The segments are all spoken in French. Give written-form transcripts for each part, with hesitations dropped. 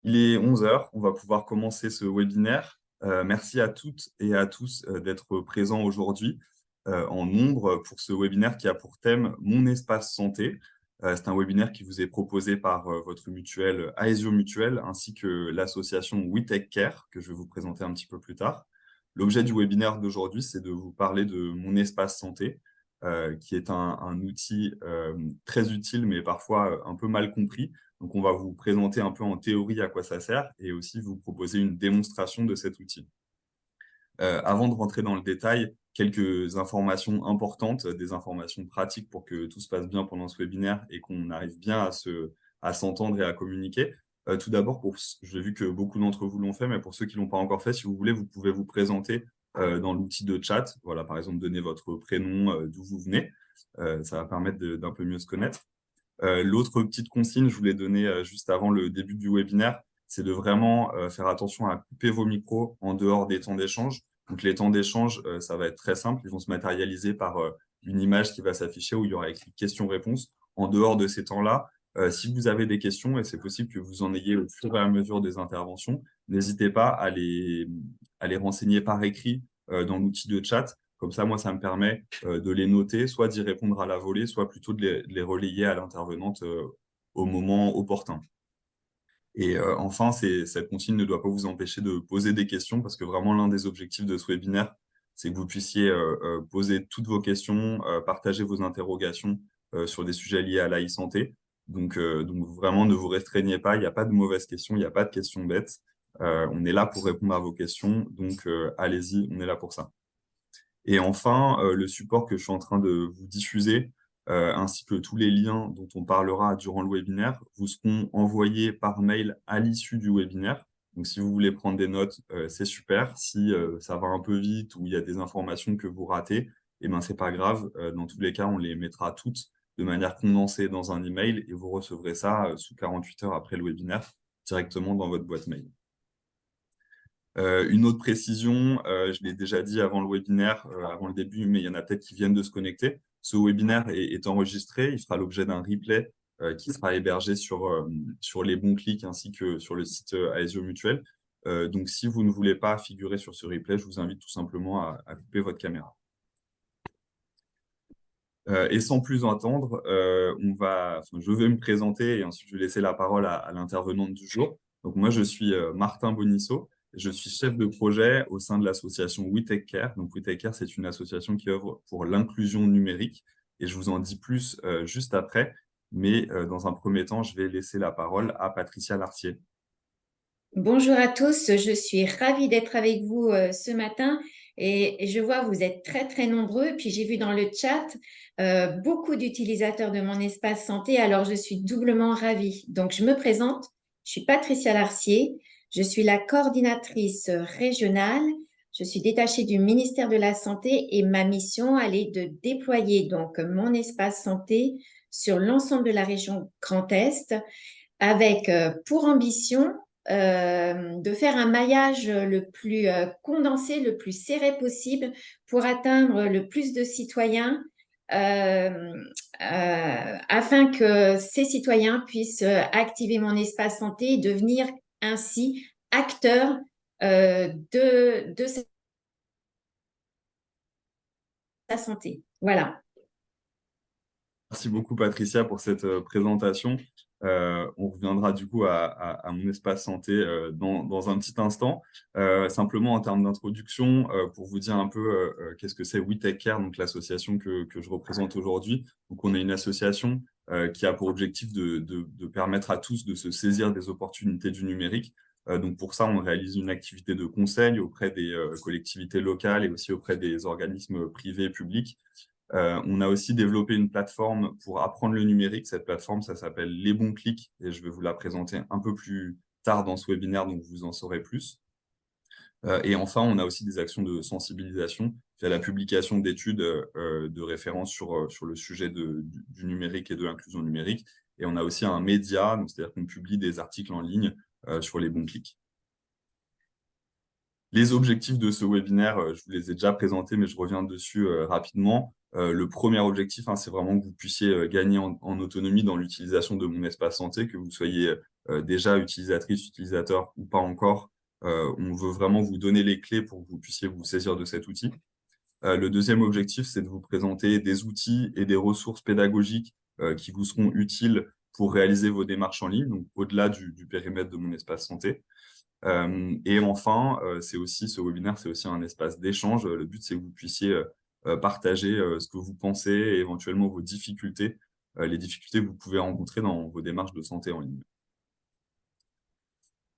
Il est 11 heures, on va pouvoir commencer ce webinaire. Merci à toutes et à tous d'être présents aujourd'hui en nombre pour ce webinaire qui a pour thème Mon espace santé. C'est un webinaire qui vous est proposé par votre mutuelle Aesio Mutuelle ainsi que l'association We Take Care que je vais vous présenter un petit peu plus tard. L'objet du webinaire d'aujourd'hui, c'est de vous parler de Mon espace santé, qui est un outil très utile mais parfois un peu mal compris. Donc, on va vous présenter un peu en théorie à quoi ça sert et aussi vous proposer une démonstration de cet outil. Avant de rentrer dans le détail, quelques informations importantes, des informations pratiques pour que tout se passe bien pendant ce webinaire et qu'on arrive bien à s'entendre et à communiquer. Tout d'abord, j'ai vu que beaucoup d'entre vous l'ont fait, mais pour ceux qui ne l'ont pas encore fait, si vous voulez, vous pouvez vous présenter dans l'outil de chat. Voilà, par exemple, donner votre prénom, d'où vous venez. Ça va permettre d'un peu mieux se connaître. L'autre petite consigne, je vous l'ai donnée juste avant le début du webinaire, c'est de vraiment faire attention à couper vos micros en dehors des temps d'échange. Donc, les temps d'échange, ça va être très simple. Ils vont se matérialiser par une image qui va s'afficher où il y aura écrit questions-réponses. En dehors de ces temps-là, si vous avez des questions, et c'est possible que vous en ayez au fur et à mesure des interventions, n'hésitez pas à les renseigner par écrit dans l'outil de chat. Comme ça, moi, ça me permet de les noter, soit d'y répondre à la volée, soit plutôt de les relayer à l'intervenante au moment opportun. Et enfin, cette consigne ne doit pas vous empêcher de poser des questions parce que vraiment, l'un des objectifs de ce webinaire, c'est que vous puissiez poser toutes vos questions, partager vos interrogations sur des sujets liés à l'e-santé. Donc, vraiment, ne vous restreignez pas, il n'y a pas de mauvaises questions, il n'y a pas de questions bêtes. On est là pour répondre à vos questions, donc allez-y, on est là pour ça. Et enfin, le support que je suis en train de vous diffuser, ainsi que tous les liens dont on parlera durant le webinaire, vous seront envoyés par mail à l'issue du webinaire. Donc, si vous voulez prendre des notes, c'est super. Si ça va un peu vite ou il y a des informations que vous ratez, eh ben, c'est pas grave. Dans tous les cas, on les mettra toutes de manière condensée dans un email et vous recevrez ça sous 48 heures après le webinaire directement dans votre boîte mail. Une autre précision, je l'ai déjà dit avant le webinaire, avant le début, mais il y en a peut-être qui viennent de se connecter. Ce webinaire est enregistré, il fera l'objet d'un replay qui sera hébergé sur les bons clics ainsi que sur le site Aesio Mutuel. Donc, si vous ne voulez pas figurer sur ce replay, je vous invite tout simplement à couper votre caméra. Et sans plus attendre, je vais me présenter et ensuite je vais laisser la parole à l'intervenante du jour. Donc moi, je suis Martin Bonisso, je suis chef de projet au sein de l'association We Take Care. Donc We Take Care, c'est une association qui œuvre pour l'inclusion numérique et je vous en dis plus juste après. Mais dans un premier temps, je vais laisser la parole à Patricia Lartier. Bonjour à tous, je suis ravie d'être avec vous ce matin et je vois que vous êtes très très nombreux. Puis j'ai vu dans le chat beaucoup d'utilisateurs de mon espace santé, alors je suis doublement ravie. Donc je me présente, je suis Patricia Larcier, je suis la coordinatrice régionale, je suis détachée du ministère de la Santé et ma mission elle est de déployer donc mon espace santé sur l'ensemble de la région Grand Est avec pour ambition de faire un maillage le plus condensé, le plus serré possible pour atteindre le plus de citoyens afin que ces citoyens puissent activer mon espace santé et devenir ainsi acteurs de sa santé. Voilà. Merci beaucoup, Patricia, pour cette présentation. On reviendra du coup à mon espace santé dans un petit instant. Simplement, en termes d'introduction, pour vous dire un peu qu'est-ce que c'est We Take Care, donc l'association que je représente aujourd'hui. Donc, on est une association qui a pour objectif de permettre à tous de se saisir des opportunités du numérique. Donc, pour ça, on réalise une activité de conseil auprès des collectivités locales et aussi auprès des organismes privés et publics. On a aussi développé une plateforme pour apprendre le numérique. Cette plateforme, ça s'appelle Les Bons Clics et je vais vous la présenter un peu plus tard dans ce webinaire, donc vous en saurez plus. Et enfin, on a aussi des actions de sensibilisation via la publication d'études de référence sur le sujet du numérique et de l'inclusion numérique. Et on a aussi un média, c'est-à-dire qu'on publie des articles en ligne sur Les Bons Clics. Les objectifs de ce webinaire, je vous les ai déjà présentés, mais je reviens dessus rapidement. Le premier objectif, c'est vraiment que vous puissiez gagner en autonomie dans l'utilisation de mon espace santé, que vous soyez déjà utilisatrice, utilisateur ou pas encore, on veut vraiment vous donner les clés pour que vous puissiez vous saisir de cet outil. Le deuxième objectif, c'est de vous présenter des outils et des ressources pédagogiques qui vous seront utiles pour réaliser vos démarches en ligne, donc au-delà du périmètre de mon espace santé. Et enfin, ce webinaire, c'est aussi un espace d'échange. Le but, c'est que vous puissiez partager ce que vous pensez et éventuellement vos difficultés, les difficultés que vous pouvez rencontrer dans vos démarches de santé en ligne.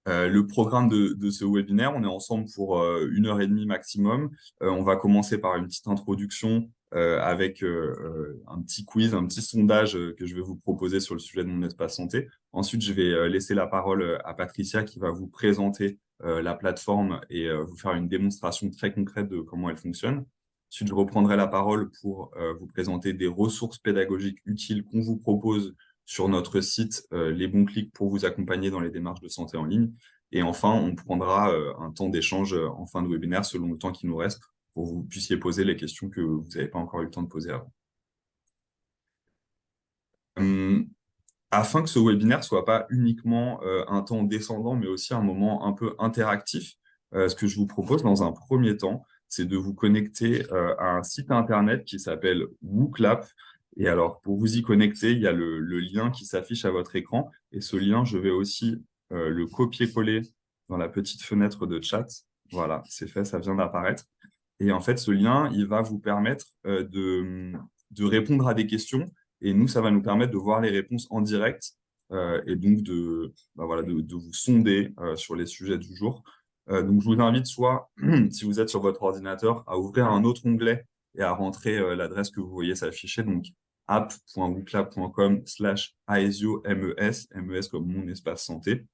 Le programme de ce webinaire, on est ensemble pour 1 heure et demie maximum. On va commencer par une petite introduction avec un petit quiz, un petit sondage que je vais vous proposer sur le sujet de mon espace santé. Ensuite, je vais laisser la parole à Patricia qui va vous présenter la plateforme et vous faire une démonstration très concrète de comment elle fonctionne. Ensuite, je reprendrai la parole pour vous présenter des ressources pédagogiques utiles qu'on vous propose sur notre site, les bons clics pour vous accompagner dans les démarches de santé en ligne. Et enfin, on prendra un temps d'échange en fin de webinaire selon le temps qui nous reste pour que vous puissiez poser les questions que vous n'avez pas encore eu le temps de poser avant. Afin que ce webinaire ne soit pas uniquement un temps descendant, mais aussi un moment un peu interactif, ce que je vous propose dans un premier temps, c'est de vous connecter à un site internet qui s'appelle WooClap. Et alors, pour vous y connecter, il y a le lien qui s'affiche à votre écran. Et ce lien, je vais aussi le copier-coller dans la petite fenêtre de chat. Voilà, c'est fait, ça vient d'apparaître. Et en fait, ce lien, il va vous permettre de répondre à des questions. Et nous, ça va nous permettre de voir les réponses en direct et donc de vous sonder sur les sujets du jour. Donc, je vous invite soit, si vous êtes sur votre ordinateur, à ouvrir un autre onglet et à rentrer l'adresse que vous voyez s'afficher, donc app.wooclap.com/aesio, MES comme mon espace santé.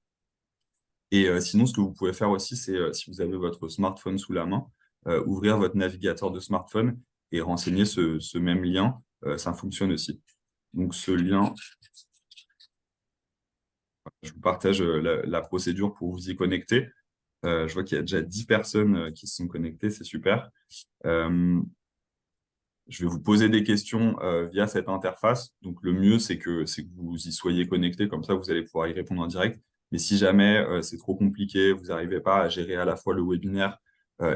Et sinon, ce que vous pouvez faire aussi, c'est si vous avez votre smartphone sous la main, ouvrir votre navigateur de smartphone et renseigner ce même lien. Ça fonctionne aussi. Donc, ce lien, je vous partage la procédure pour vous y connecter. Je vois qu'il y a déjà 10 personnes qui se sont connectées, c'est super. Je vais vous poser des questions via cette interface. Donc, le mieux, c'est que vous y soyez connectés. Comme ça, vous allez pouvoir y répondre en direct. Mais si jamais c'est trop compliqué, vous n'arrivez pas à gérer à la fois le webinaire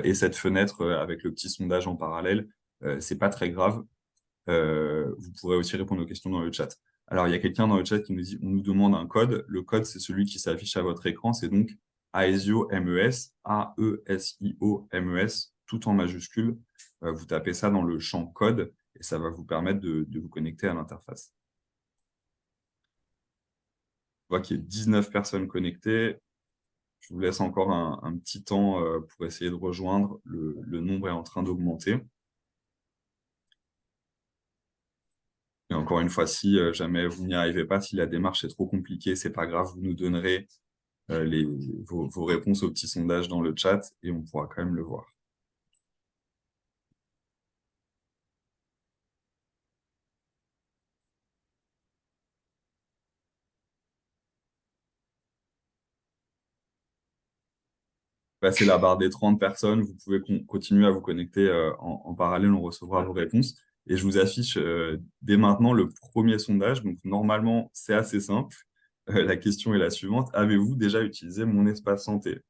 et cette fenêtre avec le petit sondage en parallèle, ce n'est pas très grave. Vous pourrez aussi répondre aux questions dans le chat. Alors, il y a quelqu'un dans le chat qui nous dit, on nous demande un code. Le code, c'est celui qui s'affiche à votre écran. C'est donc AESIO MES, AESIO MES, tout en majuscule. Vous tapez ça dans le champ code et ça va vous permettre de vous connecter à l'interface. Je vois qu'il y a 19 personnes connectées. Je vous laisse encore un petit temps pour essayer de rejoindre. Le nombre est en train d'augmenter. Et encore une fois, si jamais vous n'y arrivez pas, si la démarche est trop compliquée, c'est pas grave, vous nous donnerez vos réponses au petit sondage dans le chat et on pourra quand même le voir. Passer la barre des 30 personnes, vous pouvez continuer à vous connecter en parallèle, on recevra vos réponses. Et je vous affiche dès maintenant le premier sondage. Donc, normalement, c'est assez simple. La question est la suivante. Avez-vous déjà utilisé mon espace santé?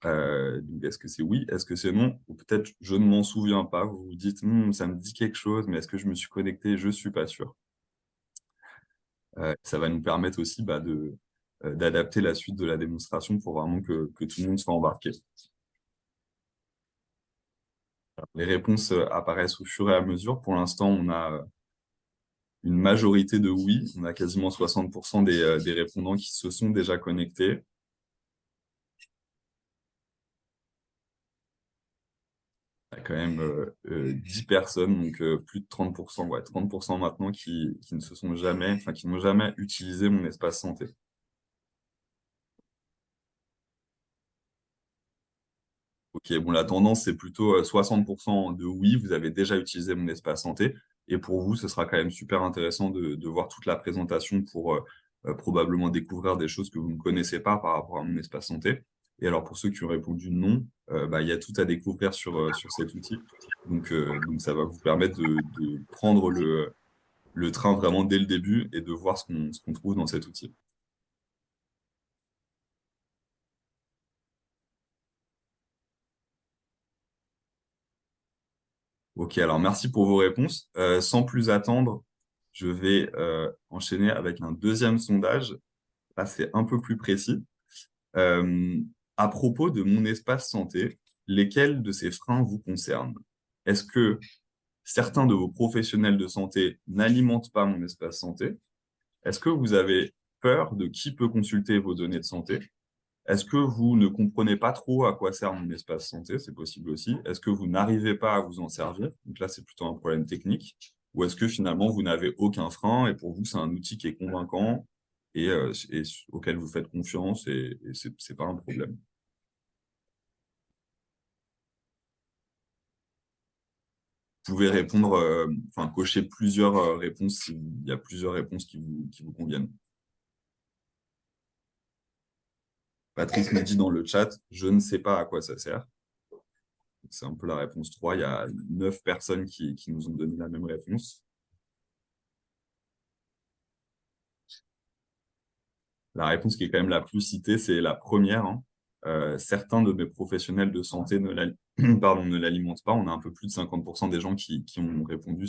Est-ce que c'est oui? Est-ce que c'est non? Ou peut-être je ne m'en souviens pas. Vous vous dites, ça me dit quelque chose, mais est-ce que je me suis connecté? Je ne suis pas sûr. Ça va nous permettre aussi d'adapter la suite de la démonstration pour vraiment que tout le monde soit embarqué. Les réponses apparaissent au fur et à mesure. Pour l'instant, on a une majorité de oui. On a quasiment 60% des répondants qui se sont déjà connectés. Il y a quand même 10 personnes, donc plus de 30%, ouais, 30% maintenant qui ne se sont jamais, enfin qui n'ont jamais utilisé mon espace santé. Ok, bon, la tendance, c'est plutôt 60% de oui, vous avez déjà utilisé mon espace santé. Et pour vous, ce sera quand même super intéressant de voir toute la présentation pour probablement découvrir des choses que vous ne connaissez pas par rapport à mon espace santé. Et alors, pour ceux qui ont répondu non, il y a tout à découvrir sur cet outil. Donc, ça va vous permettre de prendre le train vraiment dès le début et de voir ce qu'on trouve dans cet outil. Ok, alors merci pour vos réponses. Sans plus attendre, je vais enchaîner avec un deuxième sondage. Là, c'est un peu plus précis. Euh, à propos de mon espace santé, lesquels de ces freins vous concernent? Est-ce que certains de vos professionnels de santé n'alimentent pas mon espace santé? Est-ce que vous avez peur de qui peut consulter vos données de santé? Est-ce que vous ne comprenez pas trop à quoi sert mon espace santé? C'est possible aussi. Est-ce que vous n'arrivez pas à vous en servir? Donc là, c'est plutôt un problème technique. Ou est-ce que finalement, vous n'avez aucun frein et pour vous, c'est un outil qui est convaincant et auquel vous faites confiance et c'est pas un problème? Vous pouvez répondre, enfin, cocher plusieurs réponses s'il y a plusieurs réponses qui vous conviennent. Patrice me dit dans le chat, je ne sais pas à quoi ça sert. C'est un peu la réponse 3. Il y a 9 personnes qui nous ont donné la même réponse. La réponse qui est quand même la plus citée, c'est la première, hein. Certains de mes professionnels de santé ne l'alimentent pas. On a un peu plus de 50% des gens qui ont répondu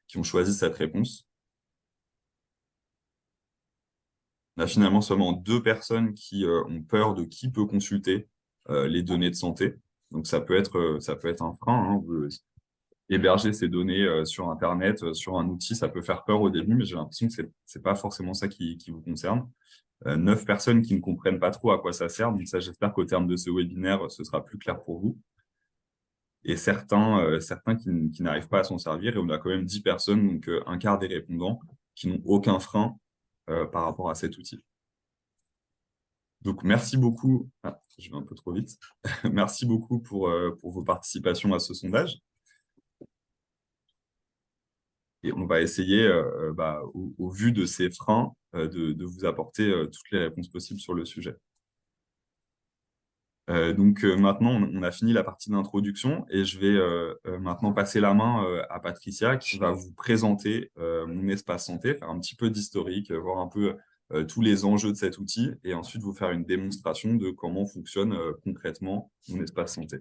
qui ont choisi cette réponse. On a finalement seulement 2 personnes qui ont peur de qui peut consulter les données de santé. Donc ça peut être un frein, hein. Héberger ces données sur Internet, sur un outil, ça peut faire peur au début, mais j'ai l'impression que c'est pas forcément ça qui vous concerne. 9 personnes qui ne comprennent pas trop à quoi ça sert. Donc ça, j'espère qu'au terme de ce webinaire, ce sera plus clair pour vous. Et certains qui n'arrivent pas à s'en servir. Et on a quand même 10 personnes, donc un quart des répondants, qui n'ont aucun frein par rapport à cet outil. Donc, merci beaucoup. Ah, je vais un peu trop vite. Merci beaucoup pour vos participations à ce sondage. Et on va essayer, au vu de ces freins, de vous apporter toutes les réponses possibles sur le sujet. Donc maintenant, on a fini la partie d'introduction et je vais maintenant passer la main à Patricia qui va vous présenter mon espace santé, faire un petit peu d'historique, voir un peu tous les enjeux de cet outil et ensuite vous faire une démonstration de comment fonctionne concrètement mon espace santé.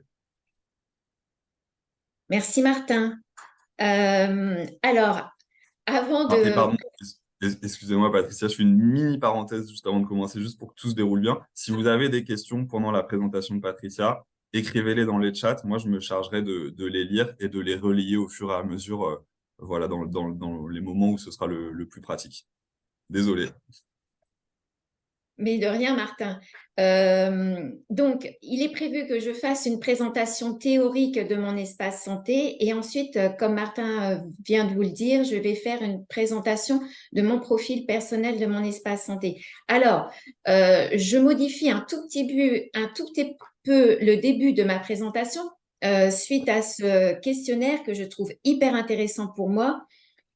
Merci Martin. Alors, avant Ah, et de... pardon, excusez-moi Patricia, je fais une mini parenthèse juste avant de commencer, juste pour que tout se déroule bien. Si vous avez des questions pendant la présentation de Patricia, écrivez-les dans les chats. Moi, je me chargerai de les lire et de les relayer au fur et à mesure, voilà, dans les moments où ce sera le plus pratique. Désolé. Mais de rien, Martin. Donc, il est prévu que je fasse une présentation théorique de mon espace santé et ensuite, comme Martin vient de vous le dire, je vais faire une présentation de mon profil personnel de mon espace santé. Alors, je modifie un tout petit peu le début de ma présentation suite à ce questionnaire que je trouve hyper intéressant pour moi.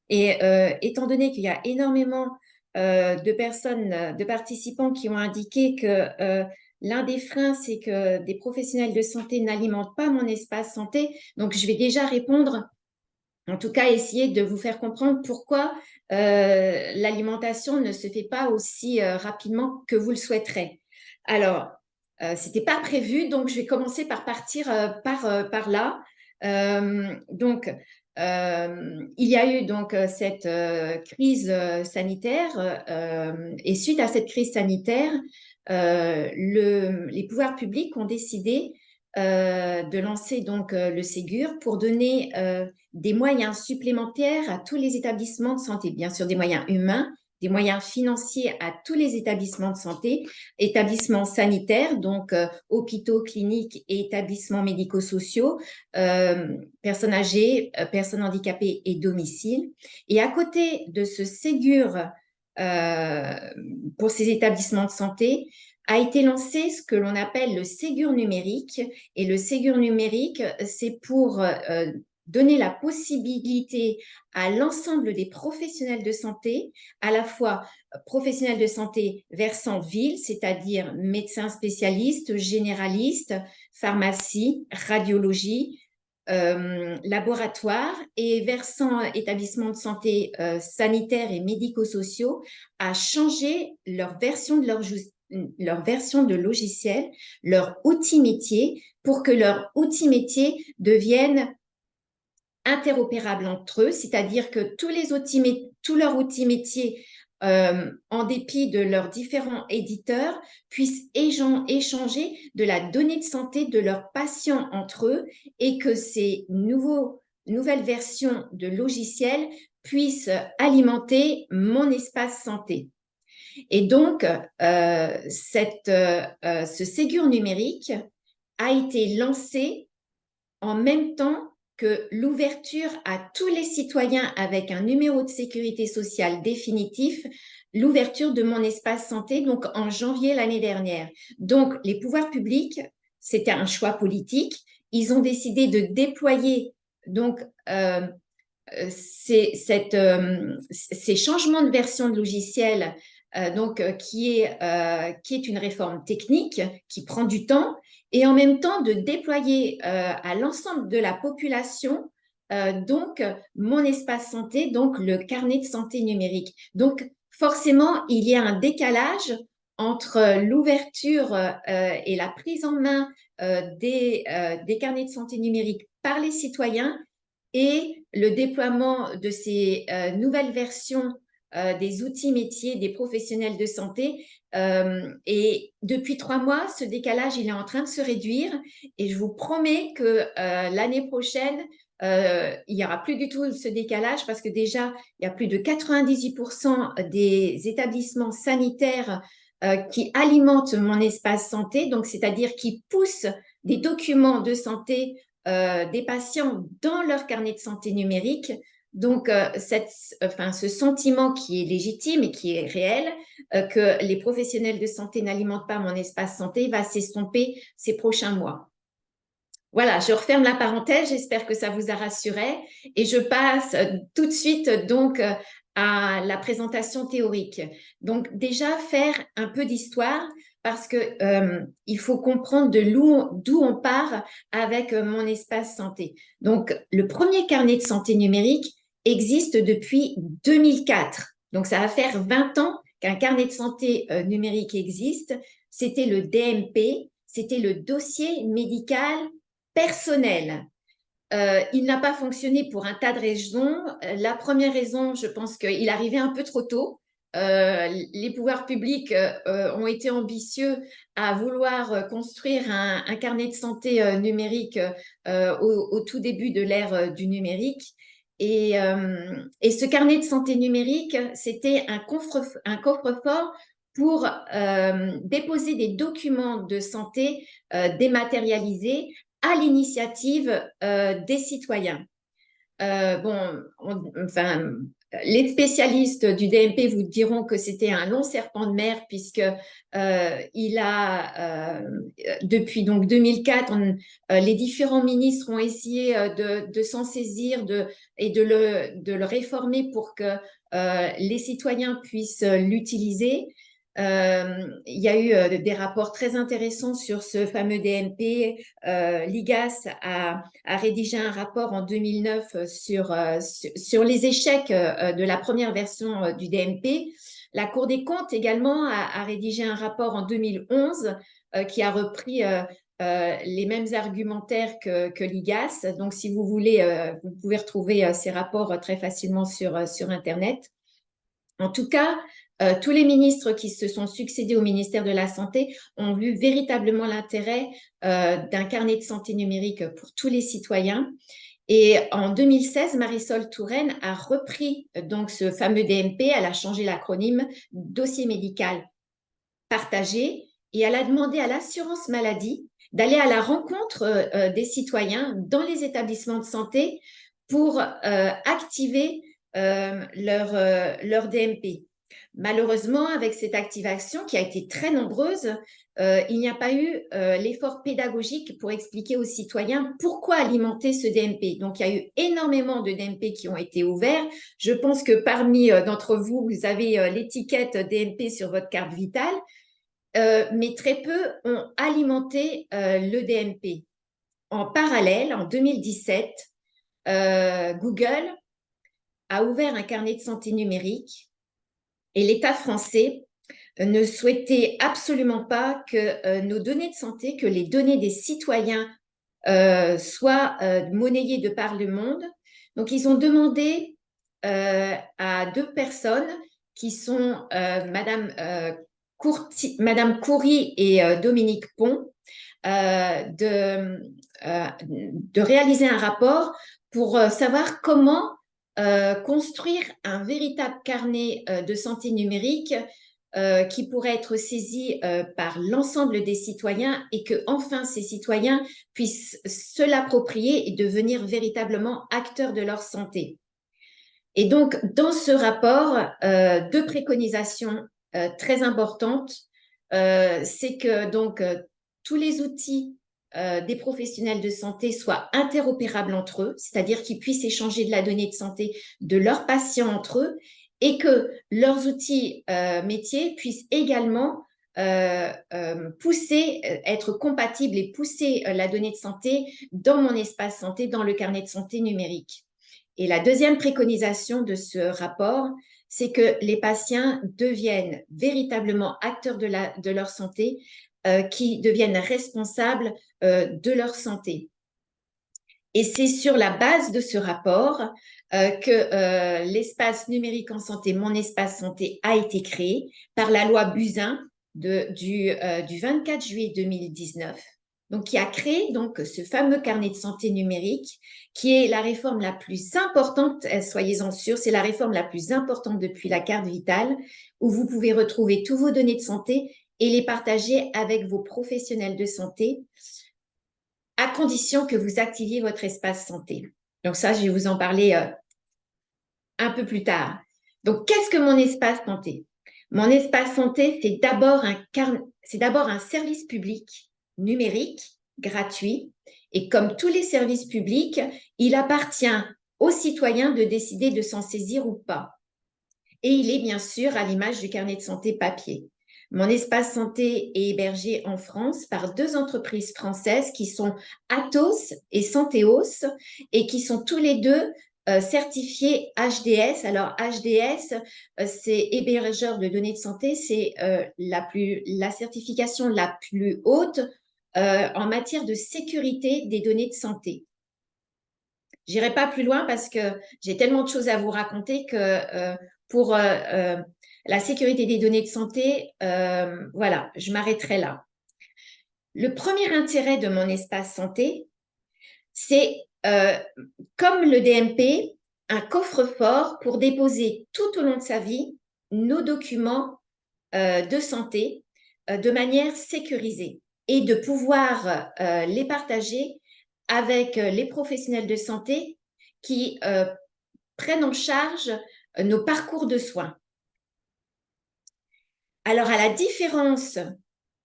Et étant donné qu'il y a énormément de personnes, de participants qui ont indiqué que l'un des freins, c'est que des professionnels de santé n'alimentent pas mon espace santé. Donc, je vais déjà répondre, en tout cas, essayer de vous faire comprendre pourquoi l'alimentation ne se fait pas aussi rapidement que vous le souhaiterez. Alors, c'était pas prévu, donc je vais commencer par partir par là. Donc, il y a eu donc cette crise sanitaire et suite à cette crise sanitaire, les pouvoirs publics ont décidé de lancer donc le Ségur pour donner des moyens supplémentaires à tous les établissements de santé, bien sûr des moyens humains, des moyens financiers à tous les établissements de santé, établissements sanitaires, donc hôpitaux, cliniques et établissements médico-sociaux, personnes âgées, personnes handicapées et domiciles. Et à côté de ce Ségur pour ces établissements de santé, a été lancé ce que l'on appelle le Ségur numérique. Et le Ségur numérique, c'est pour donner la possibilité à l'ensemble des professionnels de santé, à la fois professionnels de santé versant ville, c'est-à-dire médecins spécialistes, généralistes, pharmacie, radiologie, laboratoire, et versant établissements de santé sanitaires et médico-sociaux, à changer leur version de logiciel, leur outil métier, pour que leur outil métier devienne interopérables entre eux, c'est-à-dire que tous leurs outils métiers, en dépit de leurs différents éditeurs, puissent échanger de la donnée de santé de leurs patients entre eux et que ces nouvelles versions de logiciels puissent alimenter mon espace santé. Et donc, ce Ségur numérique a été lancé en même temps que l'ouverture à tous les citoyens avec un numéro de sécurité sociale définitif, l'ouverture de mon espace santé, donc en janvier l'année dernière. Donc, les pouvoirs publics, c'était un choix politique. Ils ont décidé de déployer donc ces changements de version de logiciel, qui est une réforme technique qui prend du temps, et en même temps de déployer à l'ensemble de la population donc mon espace santé, donc le carnet de santé numérique. Donc forcément, il y a un décalage entre l'ouverture et la prise en main des carnets de santé numérique par les citoyens et le déploiement de ces nouvelles versions des outils métiers des professionnels de santé. Et depuis 3 mois, ce décalage, il est en train de se réduire et je vous promets que l'année prochaine, il n'y aura plus du tout ce décalage parce que déjà, il y a plus de 98% des établissements sanitaires qui alimentent mon espace santé, donc c'est-à-dire qui poussent des documents de santé des patients dans leur carnet de santé numérique. Donc, ce sentiment qui est légitime et qui est réel, que les professionnels de santé n'alimentent pas mon espace santé, va s'estomper ces prochains mois. Voilà, je referme la parenthèse, j'espère que ça vous a rassuré et je passe tout de suite donc à la présentation théorique. Donc déjà faire un peu d'histoire parce que il faut comprendre d'où on part avec mon espace santé. Donc le premier carnet de santé numérique existe depuis 2004. Donc ça va faire 20 ans qu'un carnet de santé numérique existe. C'était le DMP, c'était le dossier médical personnel. Il n'a pas fonctionné pour un tas de raisons. La première raison, je pense qu'il arrivait un peu trop tôt. Les pouvoirs publics ont été ambitieux à vouloir construire un carnet de santé numérique au tout début de l'ère du numérique. Et ce carnet de santé numérique, c'était un coffre-fort pour déposer des documents de santé dématérialisés à l'initiative des citoyens. Les spécialistes du DMP vous diront que c'était un long serpent de mer puisque depuis donc 2004, les différents ministres ont essayé de s'en saisir et de le réformer pour que les citoyens puissent l'utiliser. Il y a eu des rapports très intéressants sur ce fameux DMP. L'IGAS a rédigé un rapport en 2009 sur les échecs de la première version du DMP. La Cour des comptes également a rédigé un rapport en 2011 qui a repris les mêmes argumentaires que l'IGAS. Donc, si vous voulez, vous pouvez retrouver ces rapports très facilement sur Internet. En tout cas, tous les ministres qui se sont succédés au ministère de la Santé ont vu véritablement l'intérêt d'un carnet de santé numérique pour tous les citoyens. Et en 2016, Marisol Touraine a repris donc ce fameux DMP, elle a changé l'acronyme dossier médical partagé et elle a demandé à l'assurance maladie d'aller à la rencontre des citoyens dans les établissements de santé pour activer leur DMP. Malheureusement, avec cette activation qui a été très nombreuse, il n'y a pas eu l'effort pédagogique pour expliquer aux citoyens pourquoi alimenter ce DMP. Donc, il y a eu énormément de DMP qui ont été ouverts. Je pense que parmi d'entre vous, vous avez l'étiquette DMP sur votre carte vitale, mais très peu ont alimenté le DMP. En parallèle, en 2017, Google a ouvert un carnet de santé numérique et l'État français ne souhaitait absolument pas que nos données de santé, que les données des citoyens soient monnayées de par le monde, Donc, ils ont demandé à deux personnes qui sont Madame Coury et Dominique Pont de réaliser un rapport pour savoir comment construire un véritable carnet de santé numérique qui pourrait être saisi par l'ensemble des citoyens et que enfin ces citoyens puissent se l'approprier et devenir véritablement acteurs de leur santé. Et donc, dans ce rapport, deux préconisations très importantes, c'est que donc tous les outils des professionnels de santé soient interopérables entre eux, c'est-à-dire qu'ils puissent échanger de la donnée de santé de leurs patients entre eux et que leurs outils métiers puissent également être compatibles et pousser la donnée de santé dans mon espace santé, dans le carnet de santé numérique. Et la deuxième préconisation de ce rapport, c'est que les patients deviennent véritablement acteurs de leur santé, qui deviennent responsables de leur santé. Et c'est sur la base de ce rapport que l'espace numérique en santé, mon espace santé, a été créé par la loi Buzyn du 24 juillet 2019. Donc, qui a créé donc ce fameux carnet de santé numérique, qui est la réforme la plus importante, soyez-en sûrs, c'est la réforme la plus importante depuis la carte vitale, où vous pouvez retrouver tous vos données de santé et les partager avec vos professionnels de santé, à condition que vous activiez votre espace santé. Donc ça, je vais vous en parler un peu plus tard. Donc, qu'est-ce que mon espace santé? Mon espace santé, c'est d'abord un service public numérique, gratuit, et comme tous les services publics, il appartient aux citoyens de décider de s'en saisir ou pas. Et il est bien sûr à l'image du carnet de santé papier. Mon espace santé est hébergé en France par deux entreprises françaises qui sont Atos et Santéos et qui sont tous les deux certifiés HDS. Alors HDS, c'est hébergeur de données de santé, c'est la certification la plus haute en matière de sécurité des données de santé. J'irai pas plus loin parce que j'ai tellement de choses à vous raconter que pour la sécurité des données de santé, voilà, je m'arrêterai là. Le premier intérêt de mon espace santé, c'est comme le DMP, un coffre-fort pour déposer tout au long de sa vie nos documents de santé de manière sécurisée et de pouvoir les partager avec les professionnels de santé qui prennent en charge nos parcours de soins. Alors, à la différence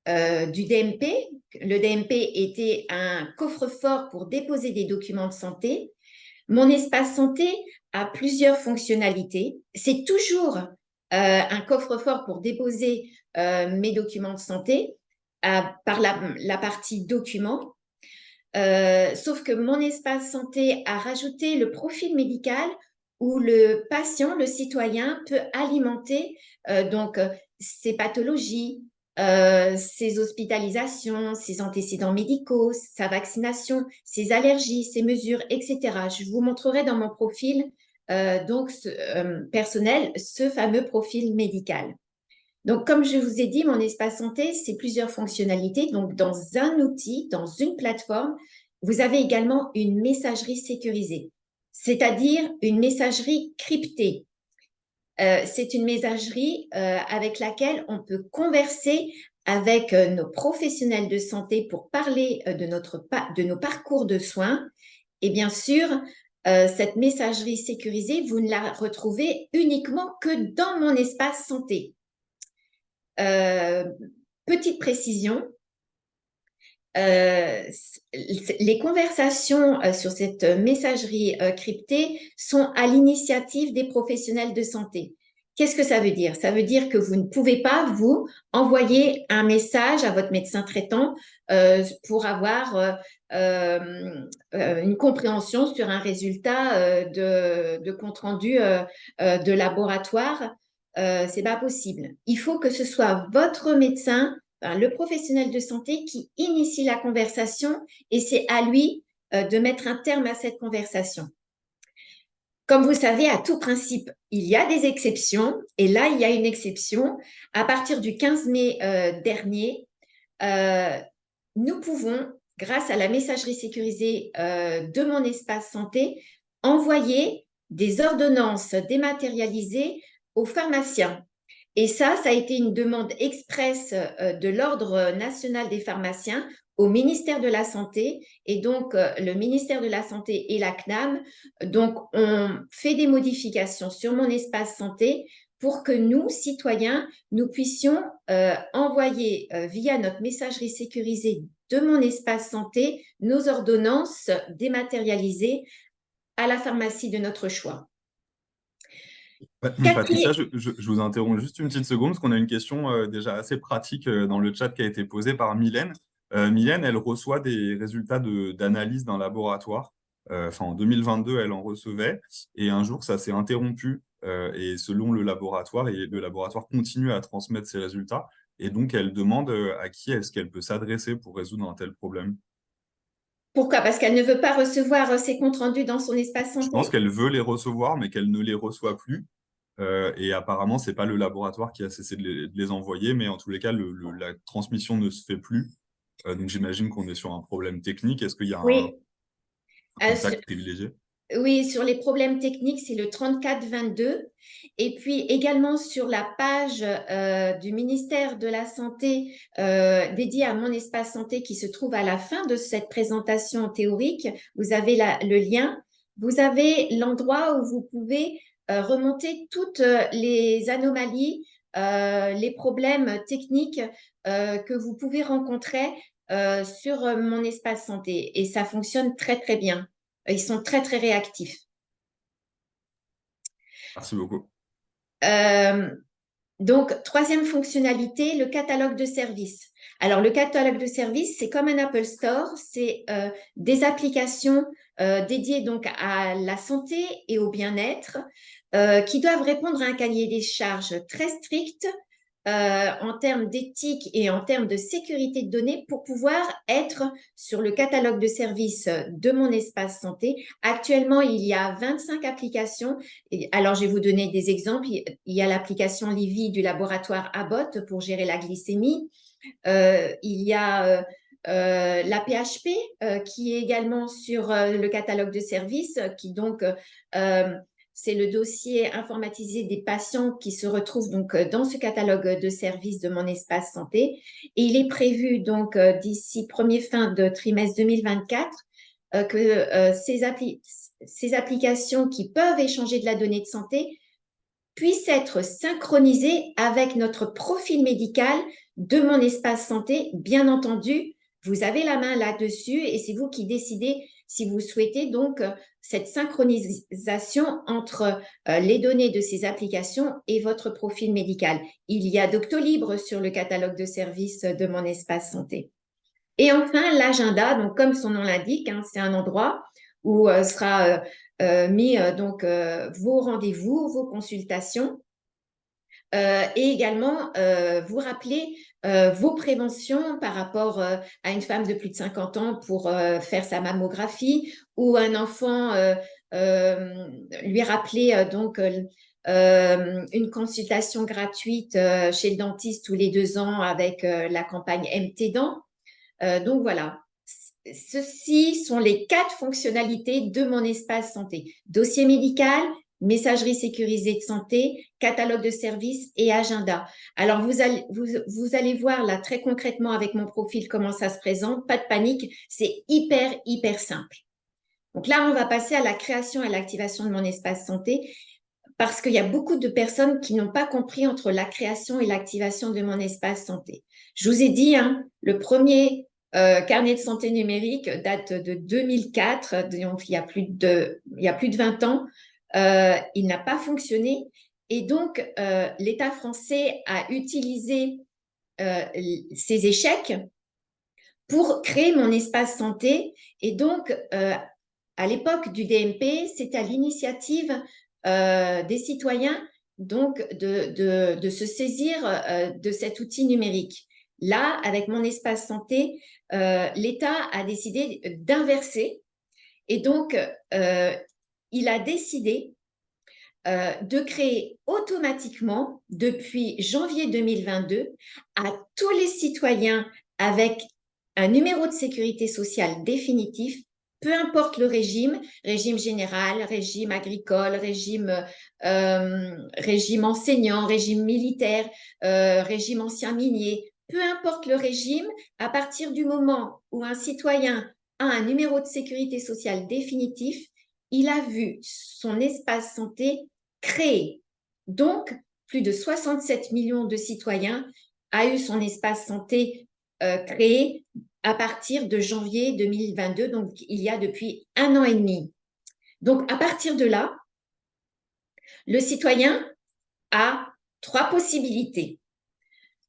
du DMP, le DMP était un coffre-fort pour déposer des documents de santé. Mon espace santé a plusieurs fonctionnalités. C'est toujours un coffre-fort pour déposer mes documents de santé par la partie documents. Sauf que mon espace santé a rajouté le profil médical où le patient, le citoyen, peut alimenter ses pathologies, ses hospitalisations, ses antécédents médicaux, sa vaccination, ses allergies, ses mesures, etc. Je vous montrerai dans mon profil personnel ce fameux profil médical. Donc, comme je vous ai dit, mon espace santé, c'est plusieurs fonctionnalités. Donc, dans un outil, dans une plateforme, vous avez également une messagerie sécurisée, c'est-à-dire une messagerie cryptée. C'est une messagerie avec laquelle on peut converser avec nos professionnels de santé pour parler de nos parcours de soins. Et bien sûr, cette messagerie sécurisée, vous ne la retrouvez uniquement que dans mon espace santé. Petite précision, les conversations sur cette messagerie cryptée sont à l'initiative des professionnels de santé. Qu'est-ce que ça veut dire? Ça veut dire que vous ne pouvez pas, vous, envoyer un message à votre médecin traitant pour avoir une compréhension sur un résultat de compte-rendu de laboratoire. C'est pas possible. Il faut que ce soit votre médecin, le professionnel de santé qui initie la conversation et c'est à lui de mettre un terme à cette conversation. Comme vous savez, à tout principe, il y a des exceptions. Et là, il y a une exception. À partir du 15 mai dernier, euh, nous pouvons, grâce à la messagerie sécurisée de mon espace santé, envoyer des ordonnances dématérialisées aux pharmaciens. Et ça a été une demande express de l'Ordre national des pharmaciens au ministère de la Santé. Et donc, le ministère de la Santé et la CNAM, donc, on fait des modifications sur mon espace santé pour que nous, citoyens, nous puissions envoyer via notre messagerie sécurisée de mon espace santé nos ordonnances dématérialisées à la pharmacie de notre choix. Patricia, je vous interromps juste une petite seconde parce qu'on a une question déjà assez pratique dans le chat qui a été posée par Mylène. Mylène, elle reçoit des résultats d'analyse d'un laboratoire. Enfin, en 2022, elle en recevait et un jour, ça s'est interrompu et selon le laboratoire, et le laboratoire continue à transmettre ses résultats. Et donc, elle demande à qui est-ce qu'elle peut s'adresser pour résoudre un tel problème. Pourquoi? Parce qu'elle ne veut pas recevoir ses comptes rendus dans son espace Je pense santé? qu'elle veut les recevoir, mais qu'elle ne les reçoit plus. Et apparemment, c'est pas le laboratoire qui a cessé de les envoyer, mais en tous les cas, la transmission ne se fait plus. Donc j'imagine qu'on est sur un problème technique. Est-ce qu'il y a un Oui. Sur, contact privilégié? oui, sur les problèmes techniques, c'est le 3422. Et puis également sur la page du ministère de la Santé dédiée à mon espace santé qui se trouve à la fin de cette présentation théorique, vous avez le lien. Vous avez l'endroit où vous pouvez remonter toutes les anomalies, les problèmes techniques que vous pouvez rencontrer sur mon espace santé. Et ça fonctionne très, très bien. Ils sont très, très réactifs. Merci beaucoup. Euh, donc, troisième fonctionnalité, le catalogue de services. Alors, le catalogue de services, c'est comme un Apple Store, c'est des applications dédiées donc à la santé et au bien-être qui doivent répondre à un cahier des charges très strict en termes d'éthique et en termes de sécurité de données pour pouvoir être sur le catalogue de services de mon espace santé. Actuellement, il y a 25 applications. Alors, je vais vous donner des exemples. Il y a l'application Livy du laboratoire Abbott pour gérer la glycémie. Il y a la PHP qui est également sur le catalogue de services, qui donc c'est le dossier informatisé des patients qui se retrouvent donc dans ce catalogue de services de mon espace santé. Et il est prévu donc d'ici premier fin de trimestre 2024 que ces applications qui peuvent échanger de la donnée de santé puissent être synchronisées avec notre profil médical de mon espace santé. Bien entendu, vous avez la main là-dessus et c'est vous qui décidez si vous souhaitez donc cette synchronisation entre les données de ces applications et votre profil médical. Il y a Doctolib sur le catalogue de services de mon espace santé. Et enfin, l'agenda, donc comme son nom l'indique, hein, c'est un endroit où sera mis donc vos rendez-vous, vos consultations et également vous rappeler vos préventions par rapport à une femme de plus de 50 ans pour faire sa mammographie ou un enfant lui rappeler donc une consultation gratuite chez le dentiste tous les 2 ans avec la campagne MT Dents. Donc voilà, ceci sont les 4 fonctionnalités de mon espace santé. Dossier médical, messagerie sécurisée de santé, catalogue de services et agenda. Alors, vous allez voir là très concrètement avec mon profil comment ça se présente. Pas de panique, c'est hyper, hyper simple. Donc là, on va passer à la création et à l'activation de mon espace santé parce qu'il y a beaucoup de personnes qui n'ont pas compris entre la création et l'activation de mon espace santé. Je vous ai dit, hein, le premier carnet de santé numérique date de 2004, donc il y a plus de 20 ans. Il n'a pas fonctionné. Et donc, l'État français a utilisé ces échecs pour créer mon espace santé. Et donc, à l'époque du DMP, c'était à l'initiative des citoyens donc de se saisir de cet outil numérique. Là, avec mon espace santé, l'État a décidé d'inverser et donc il a décidé de créer automatiquement, depuis janvier 2022, à tous les citoyens avec un numéro de sécurité sociale définitif, peu importe le régime, régime général, régime agricole, régime enseignant, régime militaire, régime ancien minier, peu importe le régime, à partir du moment où un citoyen a un numéro de sécurité sociale définitif, il a vu son espace santé créé. Donc, plus de 67 millions de citoyens a eu son espace santé créé à partir de janvier 2022, donc il y a depuis 1 an et demi. Donc, à partir de là, le citoyen a 3 possibilités.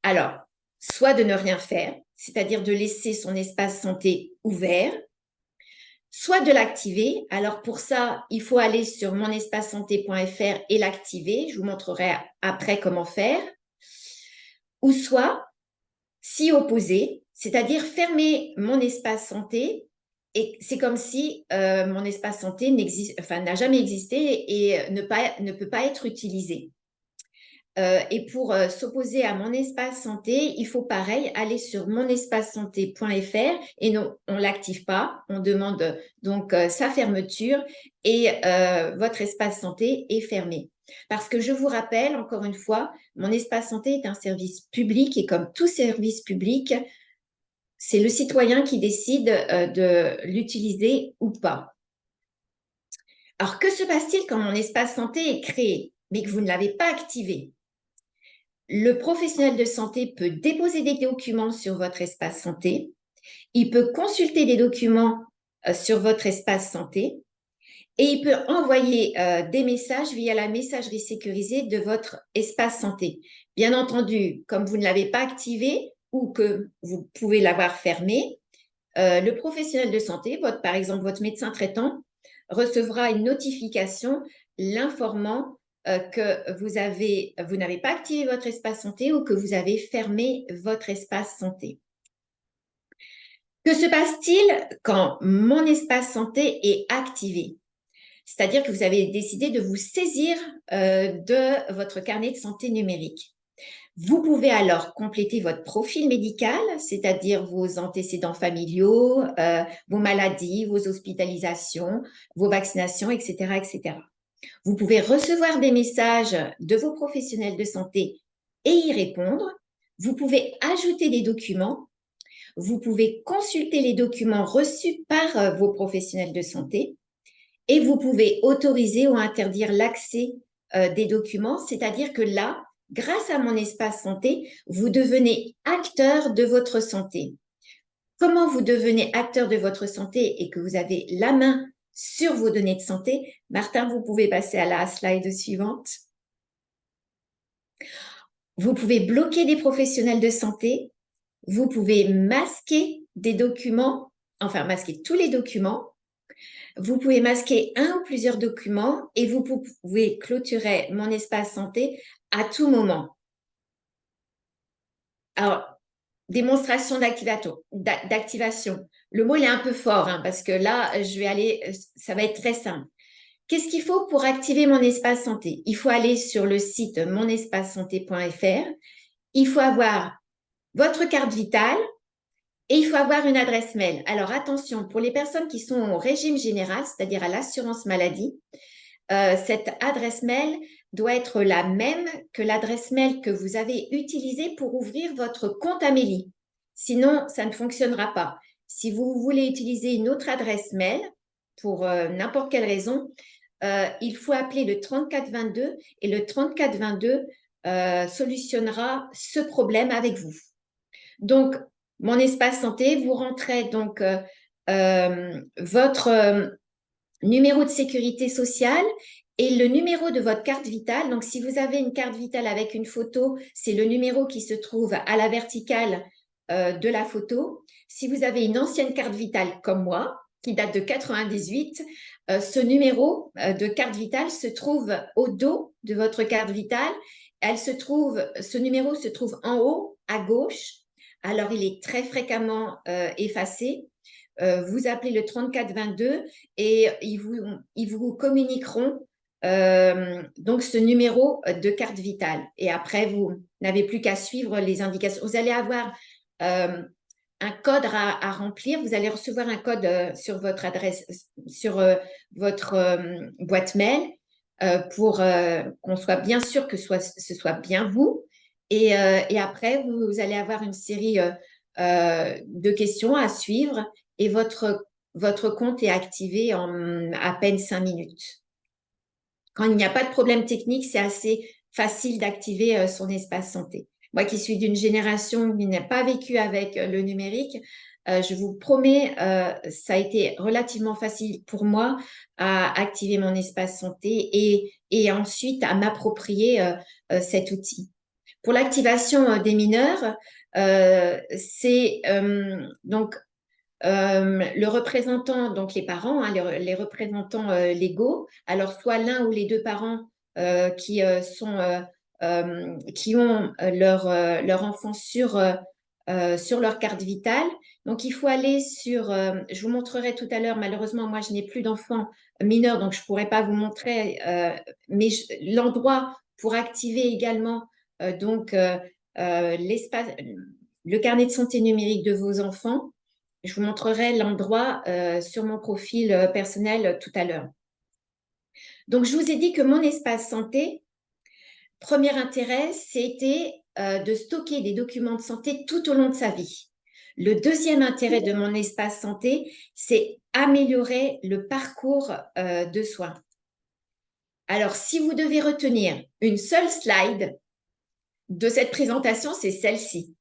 Alors, soit de ne rien faire, c'est-à-dire de laisser son espace santé ouvert, soit de l'activer. Alors pour ça, il faut aller sur monespacesanté.fr et l'activer. Je vous montrerai après comment faire. Ou soit s'y opposer, c'est-à-dire fermer mon espace santé. Et c'est comme si mon espace santé n'a jamais existé et ne peut pas être utilisé. Et pour s'opposer à mon espace santé, il faut pareil aller sur monespacesanté.fr et non, on ne l'active pas, on demande donc sa fermeture et votre espace santé est fermé. Parce que je vous rappelle, encore une fois, mon espace santé est un service public et comme tout service public, c'est le citoyen qui décide de l'utiliser ou pas. Alors, que se passe-t-il quand mon espace santé est créé, mais que vous ne l'avez pas activé ? Le professionnel de santé peut déposer des documents sur votre espace santé. Il peut consulter des documents sur votre espace santé et il peut envoyer des messages via la messagerie sécurisée de votre espace santé. Bien entendu, comme vous ne l'avez pas activé ou que vous pouvez l'avoir fermé, le professionnel de santé, par exemple votre médecin traitant, recevra une notification l'informant que vous n'avez pas activé votre espace santé ou que vous avez fermé votre espace santé. Que se passe-t-il quand mon espace santé est activé? C'est-à-dire que vous avez décidé de vous saisir de votre carnet de santé numérique. Vous pouvez alors compléter votre profil médical, c'est-à-dire vos antécédents familiaux, vos maladies, vos hospitalisations, vos vaccinations, etc., etc. Vous pouvez recevoir des messages de vos professionnels de santé et y répondre. Vous pouvez ajouter des documents. Vous pouvez consulter les documents reçus par vos professionnels de santé et vous pouvez autoriser ou interdire l'accès des documents, c'est-à-dire que là, grâce à mon espace santé, vous devenez acteur de votre santé. Comment vous devenez acteur de votre santé et que vous avez la main sur vos données de santé? Martin, vous pouvez passer à la slide suivante. Vous pouvez bloquer des professionnels de santé. Vous pouvez masquer des documents, enfin masquer tous les documents. Vous pouvez masquer un ou plusieurs documents et vous pouvez clôturer mon espace santé à tout moment. Alors, démonstration d'activation. Le mot il est un peu fort parce que là, ça va être très simple. Qu'est-ce qu'il faut pour activer mon espace santé? Il faut aller sur le site monespacesanté.fr. Il faut avoir votre carte vitale et il faut avoir une adresse mail. Alors attention, pour les personnes qui sont au régime général, c'est-à-dire à l'assurance maladie, cette adresse mail doit être la même que l'adresse mail que vous avez utilisée pour ouvrir votre compte Amélie. Sinon, ça ne fonctionnera pas. Si vous voulez utiliser une autre adresse mail, pour n'importe quelle raison, il faut appeler le 3422 et le 3422 solutionnera ce problème avec vous. Donc, mon espace santé, vous rentrez donc votre numéro de sécurité sociale et le numéro de votre carte vitale. Donc, si vous avez une carte vitale avec une photo, c'est le numéro qui se trouve à la verticale de la photo. Si vous avez une ancienne carte vitale comme moi, qui date de 98, ce numéro de carte vitale se trouve au dos de votre carte vitale. Ce numéro se trouve en haut à gauche. Alors, il est très fréquemment effacé. vous appelez le 3422 et ils vous communiqueront donc ce numéro de carte vitale. Et après, vous n'avez plus qu'à suivre les indications. Vous allez avoir un code à remplir. Vous allez recevoir un code sur votre adresse, sur votre boîte mail pour qu'on soit bien sûr que ce soit bien vous. Et après, vous allez avoir une série de questions à suivre et votre compte est activé en à peine 5 minutes. Quand il n'y a pas de problème technique, c'est assez facile d'activer son espace santé. Moi qui suis d'une génération qui n'a pas vécu avec le numérique, je vous promets, ça a été relativement facile pour moi à activer mon espace santé et ensuite à m'approprier cet outil. Pour l'activation des mineurs, c'est donc le représentant, donc les parents, hein, les représentants légaux, alors soit l'un ou les deux parents qui ont leur enfant sur leur carte vitale. Donc il faut aller sur, je vous montrerai tout à l'heure, malheureusement moi je n'ai plus d'enfants mineurs donc je ne pourrai pas vous montrer, mais l'endroit pour activer également l'espace, le carnet de santé numérique de vos enfants. Je vous montrerai l'endroit sur mon profil personnel tout à l'heure. Donc, je vous ai dit que mon espace santé, premier intérêt, c'était de stocker des documents de santé tout au long de sa vie. Le deuxième intérêt de mon espace santé, c'est améliorer le parcours de soins. Alors, si vous devez retenir une seule slide de cette présentation, c'est celle-ci.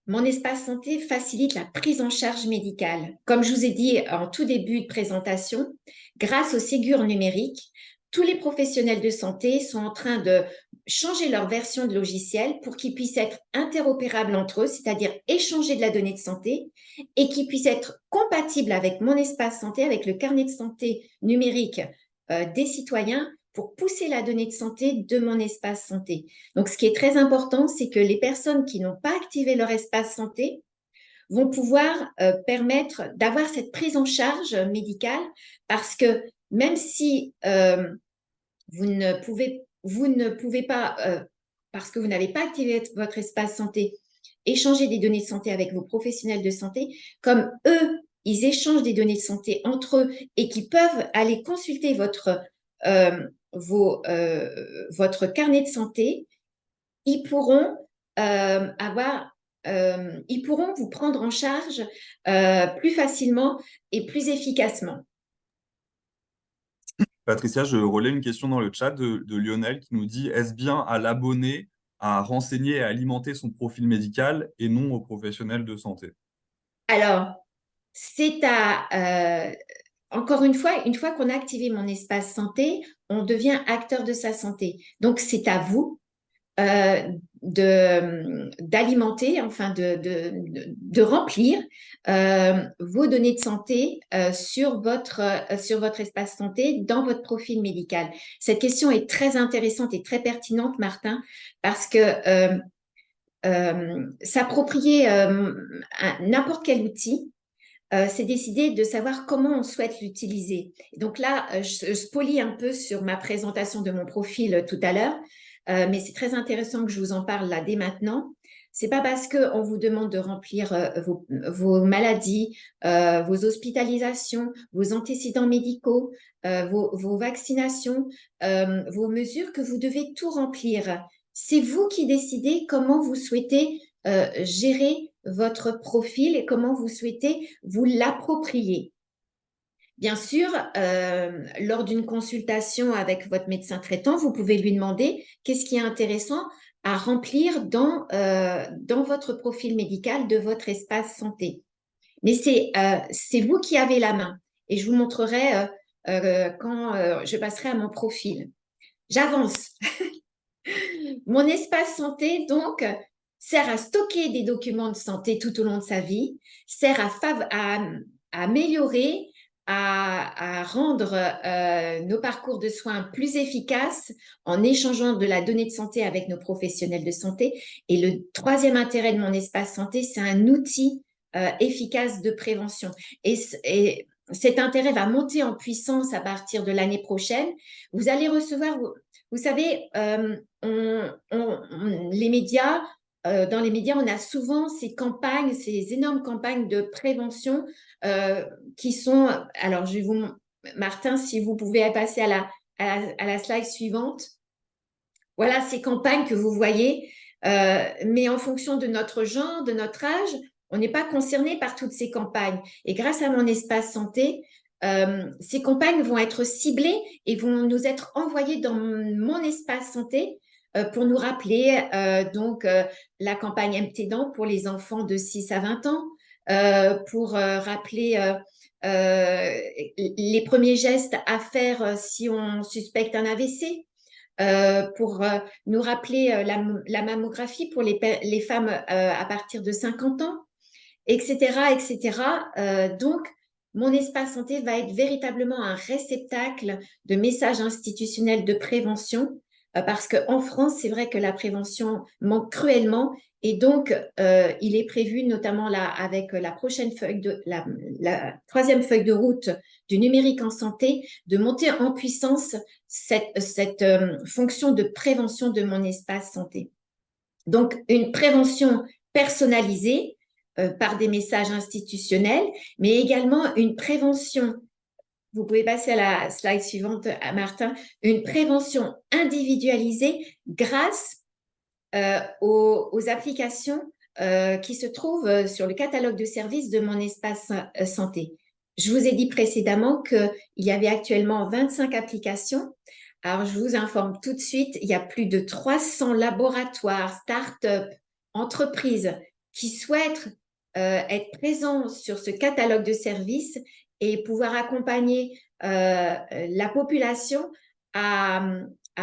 Mon espace santé facilite la prise en charge médicale. Comme je vous ai dit en tout début de présentation, grâce au Ségur numérique, tous les professionnels de santé sont en train de changer leur version de logiciel pour qu'ils puissent être interopérables entre eux, c'est-à-dire échanger de la donnée de santé et qu'ils puissent être compatibles avec mon espace santé, avec le carnet de santé numérique des citoyens pour pousser la donnée de santé de mon espace santé. Donc, ce qui est très important, c'est que les personnes qui n'ont pas activé leur espace santé vont pouvoir permettre d'avoir cette prise en charge médicale parce que même si vous ne pouvez pas, parce que vous n'avez pas activé votre espace santé, échanger des données de santé avec vos professionnels de santé, comme eux, ils échangent des données de santé entre eux et qui peuvent aller consulter votre carnet de santé, ils pourront ils pourront vous prendre en charge plus facilement et plus efficacement. Patricia, je relais une question dans le chat de Lionel qui nous dit: est-ce bien à l'abonné à renseigner et à alimenter son profil médical et non aux professionnels de santé? Alors, c'est encore une fois qu'on a activé mon espace santé, on devient acteur de sa santé. Donc, c'est à vous d'alimenter, enfin de remplir vos données de santé sur votre espace santé dans votre profil médical. Cette question est très intéressante et très pertinente, Martin, parce que s'approprier n'importe quel outil, c'est décider de savoir comment on souhaite l'utiliser. Donc là, je spolie un peu sur ma présentation de mon profil tout à l'heure, mais c'est très intéressant que je vous en parle là dès maintenant. C'est pas parce qu'on vous demande de remplir vos maladies, vos hospitalisations, vos antécédents médicaux, vos vaccinations, vos mesures que vous devez tout remplir. C'est vous qui décidez comment vous souhaitez gérer votre profil et comment vous souhaitez vous l'approprier. Bien sûr, lors d'une consultation avec votre médecin traitant, vous pouvez lui demander qu'est-ce qui est intéressant à remplir dans votre profil médical de votre espace santé. Mais c'est vous qui avez la main et je vous montrerai quand je passerai à mon profil. J'avance. Mon espace santé, donc, sert à stocker des documents de santé tout au long de sa vie, sert à améliorer, à rendre nos parcours de soins plus efficaces en échangeant de la donnée de santé avec nos professionnels de santé. Et le troisième intérêt de mon espace santé, c'est un outil efficace de prévention. Et cet intérêt va monter en puissance à partir de l'année prochaine. Vous allez recevoir, vous savez, les médias, dans les médias, on a souvent ces campagnes, ces énormes campagnes de prévention qui sont, alors je vais vous, Martin, si vous pouvez passer à la slide suivante. Voilà ces campagnes que vous voyez, mais en fonction de notre genre, de notre âge, on n'est pas concerné par toutes ces campagnes. Et grâce à mon espace santé, ces campagnes vont être ciblées et vont nous être envoyées dans mon espace santé pour nous rappeler la campagne MT Dents pour les enfants de 6 à 20 ans, pour rappeler les premiers gestes à faire si on suspecte un AVC. Pour nous rappeler la mammographie pour les femmes à partir de 50 ans, etc. etc. Donc, mon espace santé va être véritablement un réceptacle de messages institutionnels de prévention parce qu'en France, c'est vrai que la prévention manque cruellement et donc il est prévu notamment là avec la prochaine la troisième feuille de route du numérique en santé de monter en puissance cette fonction de prévention de mon espace santé. Donc, une prévention personnalisée par des messages institutionnels, mais également une prévention, vous pouvez passer à la slide suivante, Martin, une prévention individualisée grâce aux applications qui se trouvent sur le catalogue de services de mon espace santé. Je vous ai dit précédemment qu'il y avait actuellement 25 applications. Alors, je vous informe tout de suite, il y a plus de 300 laboratoires, start-up, entreprises qui souhaitent être présents sur ce catalogue de services et pouvoir accompagner la population à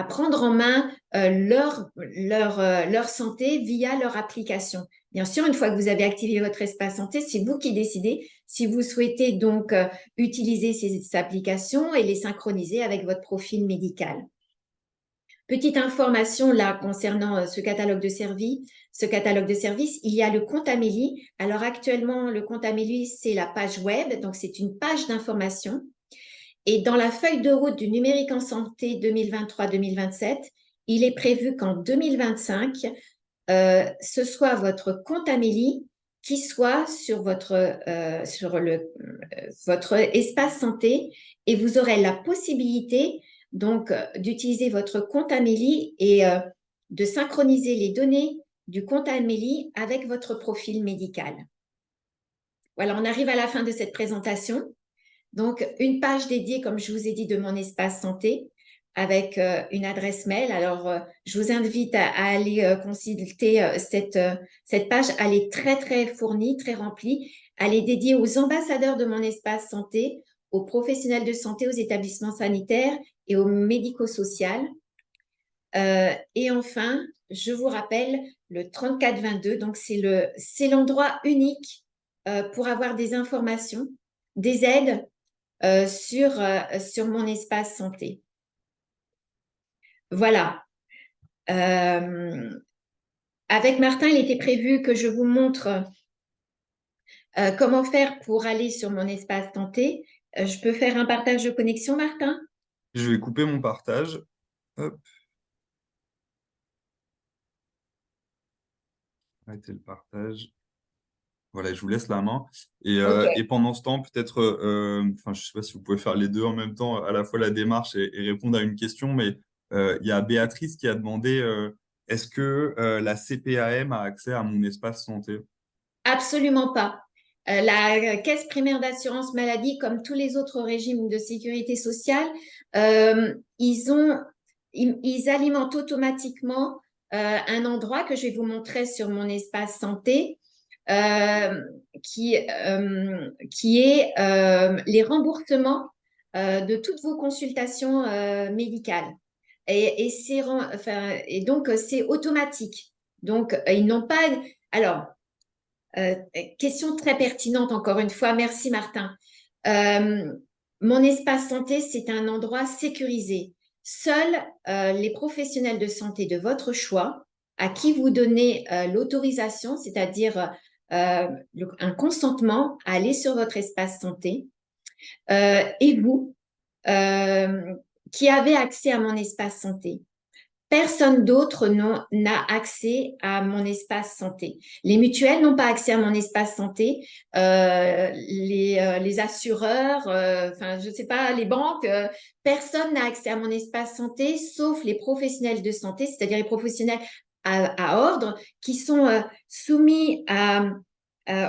prendre en main leur santé via leur application. Bien sûr, une fois que vous avez activé votre espace santé, c'est vous qui décidez si vous souhaitez donc utiliser ces applications et les synchroniser avec votre profil médical. Petite information là concernant ce catalogue de services. Il y a le compte Amélie. Alors actuellement, le compte Amélie, c'est la page web, donc c'est une page d'information. Et dans la feuille de route du numérique en santé 2023-2027, il est prévu qu'en 2025, ce soit votre compte Amélie qui soit sur votre espace santé et vous aurez la possibilité donc d'utiliser votre compte Amélie et de synchroniser les données du compte Amélie avec votre profil médical. Voilà, on arrive à la fin de cette présentation. Donc, une page dédiée, comme je vous ai dit, de mon espace santé avec une adresse mail. Alors, je vous invite à aller consulter cette page. Elle est très, très fournie, très remplie. Elle est dédiée aux ambassadeurs de mon espace santé, aux professionnels de santé, aux établissements sanitaires et aux médico-social. Et enfin, je vous rappelle le 3422. Donc, c'est l'endroit unique pour avoir des informations, des aides sur mon espace santé. Voilà. Avec Martin, il était prévu que je vous montre comment faire pour aller sur mon espace santé. Je peux faire un partage de connexion, Martin? Je vais couper mon partage. Hop. Arrêtez le partage. Voilà, je vous laisse la main. Et pendant ce temps, peut-être, enfin, je ne sais pas si vous pouvez faire les deux en même temps, à la fois la démarche et répondre à une question, mais il y a Béatrice qui a demandé est-ce que la CPAM a accès à mon espace santé? Absolument pas. La caisse primaire d'assurance maladie, comme tous les autres régimes de sécurité sociale, ils alimentent automatiquement un endroit que je vais vous montrer sur mon espace santé, qui est les remboursements de toutes vos consultations médicales. Et donc, c'est automatique. Donc, ils n'ont pas… Alors, question très pertinente encore une fois. Merci Martin. Mon espace santé, c'est un endroit sécurisé. Seuls les professionnels de santé de votre choix, à qui vous donnez l'autorisation, c'est-à-dire un consentement à aller sur votre espace santé. Et vous, qui avez accès à mon espace santé. Personne d'autre n'a accès à mon espace santé. Les mutuelles n'ont pas accès à mon espace santé. Les assureurs, enfin, je ne sais pas, les banques, personne n'a accès à mon espace santé, sauf les professionnels de santé, c'est-à-dire les professionnels à ordre qui sont soumis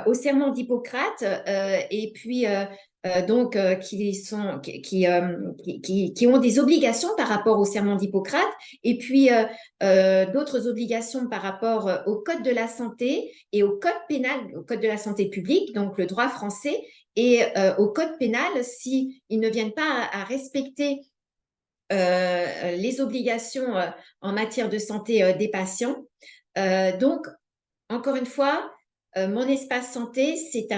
au serment d'Hippocrate et puis donc qui ont des obligations par rapport au serment d'Hippocrate et puis d'autres obligations par rapport au code de la santé et au code pénal, au code de la santé publique, donc le droit français, et au code pénal s'ils ne viennent pas à respecter les obligations en matière de santé des patients. Donc, encore une fois, mon espace santé, c'est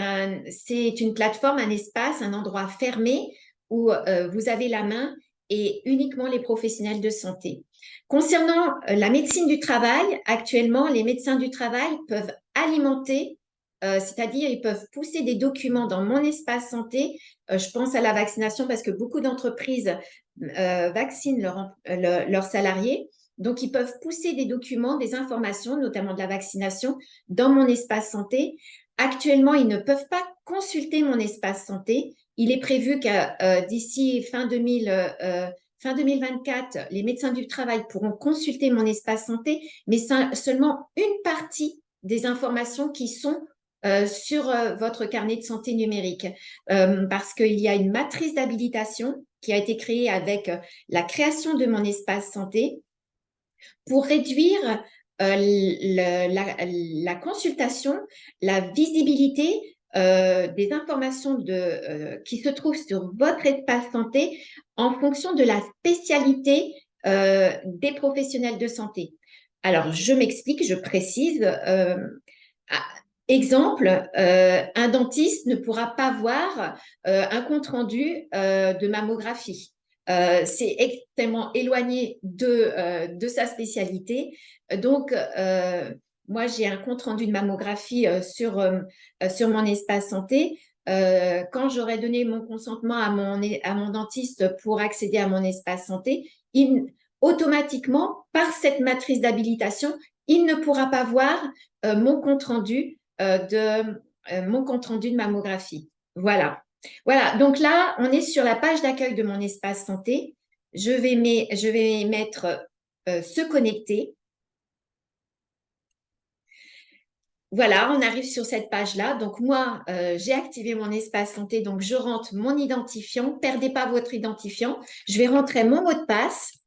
une plateforme, un espace, un endroit fermé où vous avez la main et uniquement les professionnels de santé. Concernant la médecine du travail, actuellement, les médecins du travail peuvent alimenter, c'est-à-dire ils peuvent pousser des documents dans mon espace santé. Je pense à la vaccination parce que beaucoup d'entreprises vaccinent leurs salariés. Donc, ils peuvent pousser des documents, des informations, notamment de la vaccination, dans mon espace santé. Actuellement, ils ne peuvent pas consulter mon espace santé. Il est prévu que d'ici fin 2024, les médecins du travail pourront consulter mon espace santé, mais seulement une partie des informations qui sont sur votre carnet de santé numérique, parce qu'il y a une matrice d'habilitation qui a été créée avec la création de mon espace santé pour réduire la consultation, la visibilité des informations qui se trouvent sur votre espace santé en fonction de la spécialité des professionnels de santé. Alors, je m'explique, je précise. Exemple, un dentiste ne pourra pas voir un compte-rendu de mammographie. C'est extrêmement éloigné de sa spécialité. Donc, moi, j'ai un compte-rendu de mammographie sur mon espace santé. Quand j'aurai donné mon consentement à mon dentiste pour accéder à mon espace santé, automatiquement, par cette matrice d'habilitation, il ne pourra pas voir mon compte-rendu de mammographie. Voilà. Voilà, donc là, on est sur la page d'accueil de mon espace santé. Je vais mettre se connecter. Voilà, on arrive sur cette page-là. Donc moi, j'ai activé mon espace santé, donc je rentre mon identifiant. Perdez pas votre identifiant. Je vais rentrer mon mot de passe.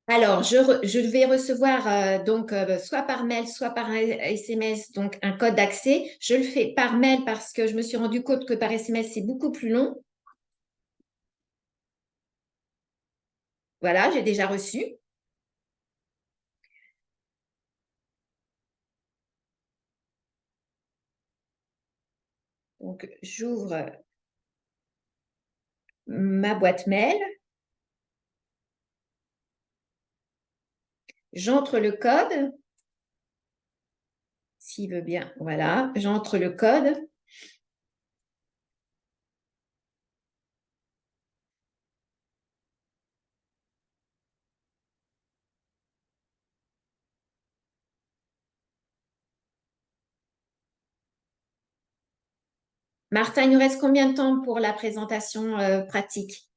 Alors, je vais recevoir donc soit par mail, soit par un SMS, donc un code d'accès. Je le fais par mail parce que je me suis rendu compte que par SMS, c'est beaucoup plus long. Voilà, j'ai déjà reçu. Donc, j'ouvre ma boîte mail. J'entre le code. S'il veut bien, voilà, j'entre le code. Martin, il nous reste combien de temps pour la présentation pratique?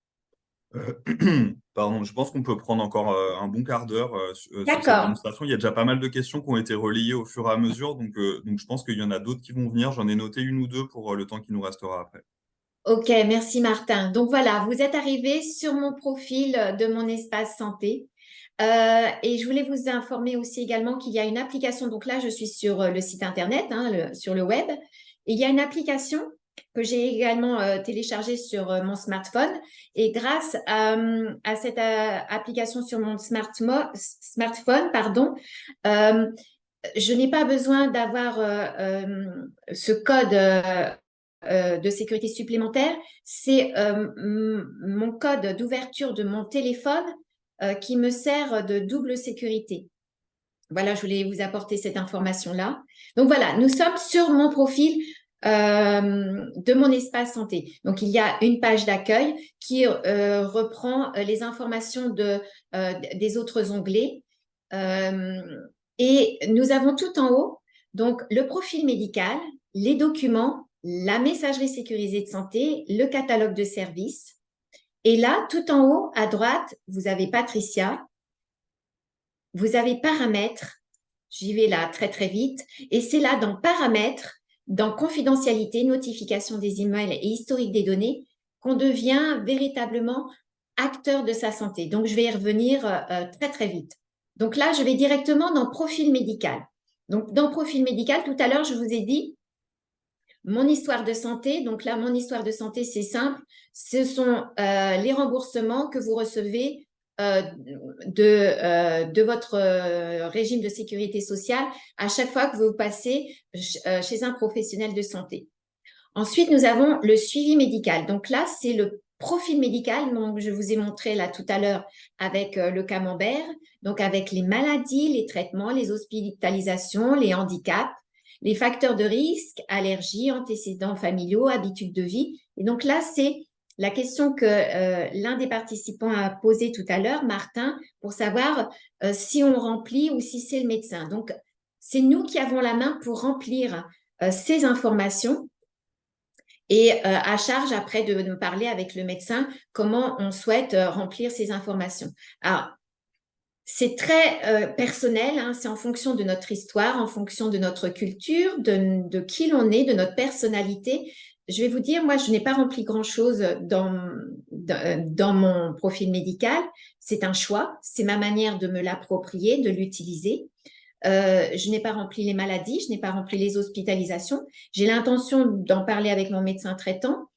Pardon, je pense qu'on peut prendre encore un bon quart d'heure sur cette D'accord. démonstration. Il y a déjà pas mal de questions qui ont été relayées au fur et à mesure, donc je pense qu'il y en a d'autres qui vont venir. J'en ai noté une ou deux pour le temps qui nous restera après. Ok, merci Martin. Donc voilà, vous êtes arrivé sur mon profil de mon espace santé. Et je voulais vous informer aussi également qu'il y a une application. Donc là, je suis sur le site internet, hein, sur le web. Et il y a une application que j'ai également téléchargée sur mon smartphone. Et grâce à cette application sur mon smartphone, pardon, je n'ai pas besoin d'avoir ce code de sécurité supplémentaire, c'est mon code d'ouverture de mon téléphone qui me sert de double sécurité. Voilà, je voulais vous apporter cette information-là. Donc voilà, nous sommes sur mon profil de mon espace santé. Donc, il y a une page d'accueil qui reprend les informations des autres onglets. Et nous avons tout en haut, donc le profil médical, les documents, la messagerie sécurisée de santé, le catalogue de services. Et là, tout en haut, à droite, vous avez Patricia, vous avez paramètres, j'y vais là très très vite, et c'est là dans paramètres, dans confidentialité, notification des emails et historique des données, qu'on devient véritablement acteur de sa santé. Donc, je vais y revenir très très vite. Donc là, je vais directement dans profil médical. Donc, dans profil médical, tout à l'heure, je vous ai dit mon histoire de santé. Donc là, mon histoire de santé, c'est simple. Ce sont les remboursements que vous recevez de votre régime de sécurité sociale à chaque fois que vous passez chez un professionnel de santé. Ensuite, nous avons le suivi médical. Donc là, c'est le profil médical dont je vous ai montré là tout à l'heure avec le camembert, donc avec les maladies, les traitements, les hospitalisations, les handicaps, les facteurs de risque, allergies, antécédents familiaux, habitudes de vie. Et donc là, c'est la question que l'un des participants a posée tout à l'heure, Martin, pour savoir si on remplit ou si c'est le médecin. Donc, c'est nous qui avons la main pour remplir ces informations et à charge après de nous parler avec le médecin comment on souhaite remplir ces informations. Alors, c'est très personnel, hein, c'est en fonction de notre histoire, en fonction de notre culture, de qui l'on est, de notre personnalité. Je vais vous dire, moi, je n'ai pas rempli grand-chose dans mon profil médical. C'est un choix, c'est ma manière de me l'approprier, de l'utiliser. Je n'ai pas rempli les maladies, je n'ai pas rempli les hospitalisations. J'ai l'intention d'en parler avec mon médecin traitant.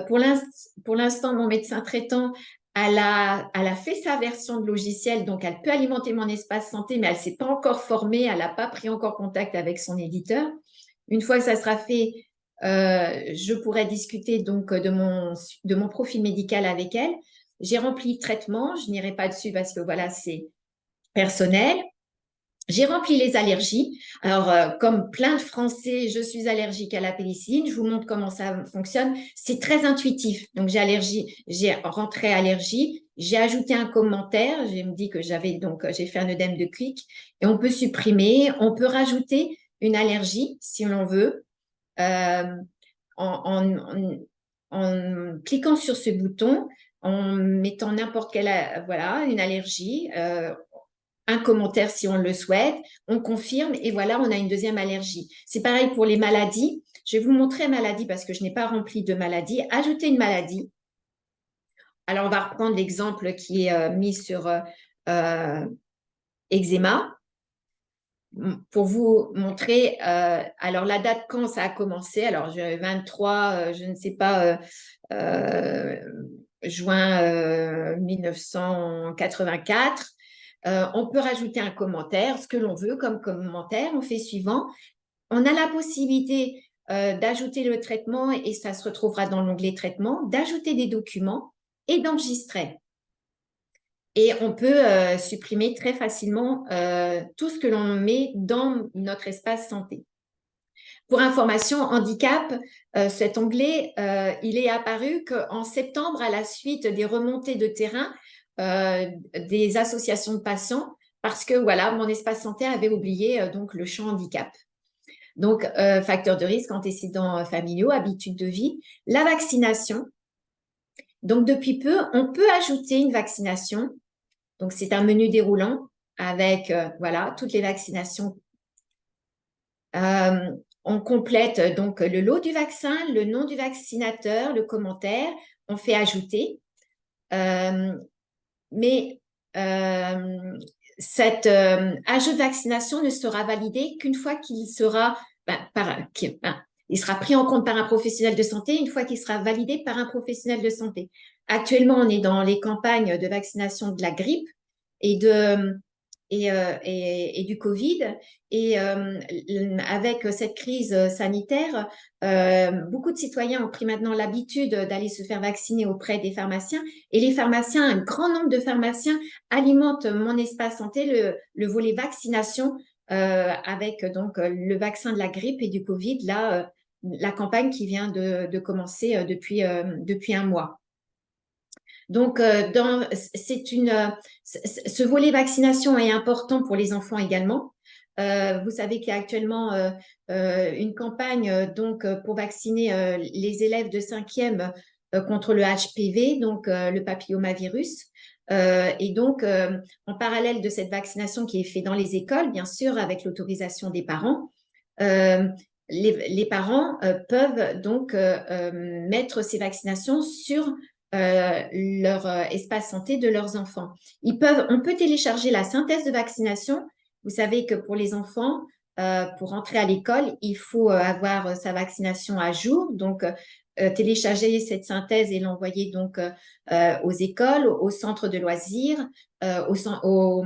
Pour l'instant, mon médecin traitant, elle a fait sa version de logiciel, donc elle peut alimenter mon espace santé, mais elle ne s'est pas encore formée, elle n'a pas pris encore contact avec son éditeur. Une fois que ça sera fait, je pourrai discuter donc de mon profil médical avec elle. J'ai rempli le traitement, je n'irai pas dessus parce que voilà, c'est personnel. J'ai rempli les allergies. Alors, comme plein de Français, je suis allergique à la pénicilline. Je vous montre comment ça fonctionne. C'est très intuitif. Donc, j'ai rentré allergie. J'ai ajouté un commentaire. J'ai me dit que j'ai fait un œdème de clic et on peut supprimer. On peut rajouter une allergie si l'on veut en cliquant sur ce bouton, en mettant n'importe quelle, voilà, une allergie. Un commentaire si on le souhaite, on confirme et voilà, on a une deuxième allergie. C'est pareil pour les maladies. Je vais vous montrer maladie parce que je n'ai pas rempli de maladie. Ajouter une maladie. Alors, on va reprendre l'exemple qui est mis sur eczéma pour vous montrer. Alors, la date quand ça a commencé. Alors, 23, je ne sais pas, juin 1984. On peut rajouter un commentaire, ce que l'on veut comme commentaire. On fait suivant. On a la possibilité d'ajouter le traitement et ça se retrouvera dans l'onglet traitement, d'ajouter des documents et d'enregistrer. Et on peut supprimer très facilement tout ce que l'on met dans notre espace santé. Pour information, handicap, cet onglet, il est apparu qu'en septembre, à la suite des remontées de terrain, des associations de patients parce que voilà, mon espace santé avait oublié donc le champ handicap. Donc, facteurs de risque, antécédents familiaux, habitudes de vie, la vaccination. Donc, depuis peu, on peut ajouter une vaccination. Donc, c'est un menu déroulant avec voilà, toutes les vaccinations. On complète donc le lot du vaccin, le nom du vaccinateur, le commentaire. On fait ajouter. Mais cet ajout de vaccination ne sera validé qu'une fois qu'il sera, il sera pris en compte par un professionnel de santé, une fois qu'il sera validé par un professionnel de santé. Actuellement, on est dans les campagnes de vaccination de la grippe et de et du Covid. Et avec cette crise sanitaire, beaucoup de citoyens ont pris maintenant l'habitude d'aller se faire vacciner auprès des pharmaciens. Et les pharmaciens, un grand nombre de pharmaciens alimentent mon espace santé, le volet vaccination, avec donc le vaccin de la grippe et du Covid, là, la campagne qui vient de commencer depuis un mois. Donc, ce volet vaccination est important pour les enfants également. Vous savez qu'il y a actuellement une campagne pour vacciner les élèves de 5e contre le HPV, donc le papillomavirus. Et donc, en parallèle de cette vaccination qui est faite dans les écoles, bien sûr, avec l'autorisation des parents, les parents peuvent donc mettre ces vaccinations sur leur espace santé de leurs enfants. On peut télécharger la synthèse de vaccination. Vous savez que pour les enfants, pour entrer à l'école, il faut avoir sa vaccination à jour. Donc, télécharger cette synthèse et l'envoyer donc aux écoles, aux centres de loisirs, aux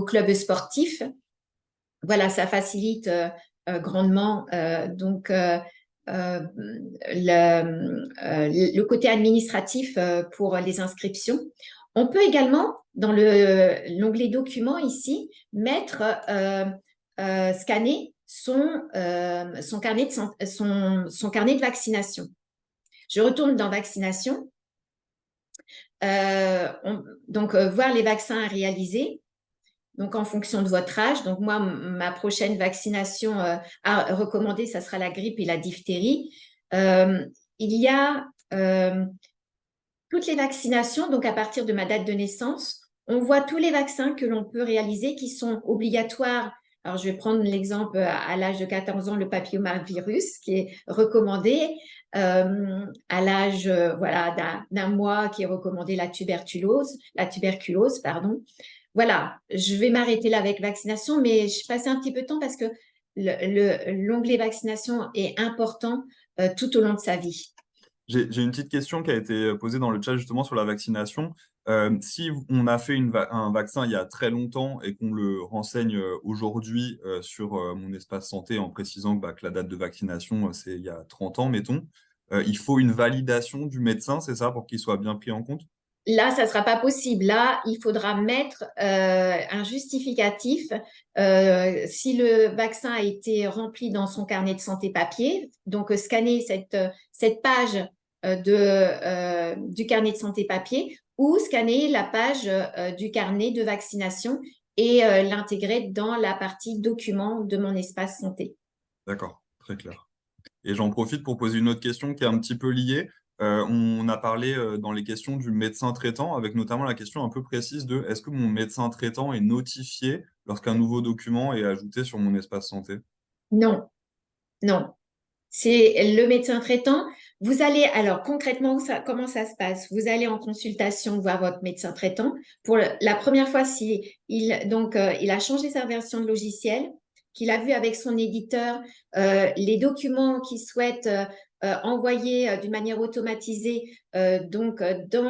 clubs sportifs. Voilà, ça facilite grandement le côté administratif pour les inscriptions. On peut également, dans l'onglet documents ici, scanner son carnet de vaccination. Je retourne dans vaccination. Voir les vaccins à réaliser. Donc, en fonction de votre âge. Donc, moi, ma prochaine vaccination à recommander, ça sera la grippe et la diphtérie. Il y a toutes les vaccinations, donc à partir de ma date de naissance, on voit tous les vaccins que l'on peut réaliser qui sont obligatoires. Alors, je vais prendre l'exemple à l'âge de 14 ans, le papillomavirus qui est recommandé. À l'âge d'un mois qui est recommandé la tuberculose, pardon. Voilà, je vais m'arrêter là avec vaccination, mais je passe un petit peu de temps parce que l'onglet vaccination est important tout au long de sa vie. J'ai une petite question qui a été posée dans le chat justement sur la vaccination. Si on a fait un vaccin il y a très longtemps et qu'on le renseigne aujourd'hui sur mon espace santé en précisant que la date de vaccination, c'est il y a 30 ans, mettons, il faut une validation du médecin, c'est ça, pour qu'il soit bien pris en compte? Là, ça ne sera pas possible. Là, il faudra mettre un justificatif. Si le vaccin a été rempli dans son carnet de santé papier, donc scanner cette page du carnet de santé papier ou scanner la page du carnet de vaccination et l'intégrer dans la partie documents de mon espace santé. D'accord, très clair. Et j'en profite pour poser une autre question qui est un petit peu liée. On a parlé dans les questions du médecin traitant, avec notamment la question un peu précise de est-ce que mon médecin traitant est notifié lorsqu'un nouveau document est ajouté sur mon espace santé? Non, non. C'est le médecin traitant. Vous allez, alors concrètement, comment ça se passe? Vous allez en consultation voir votre médecin traitant. Pour la première fois, si il a changé sa version de logiciel, qu'il a vu avec son éditeur les documents qu'il souhaite envoyer d'une manière automatisée dans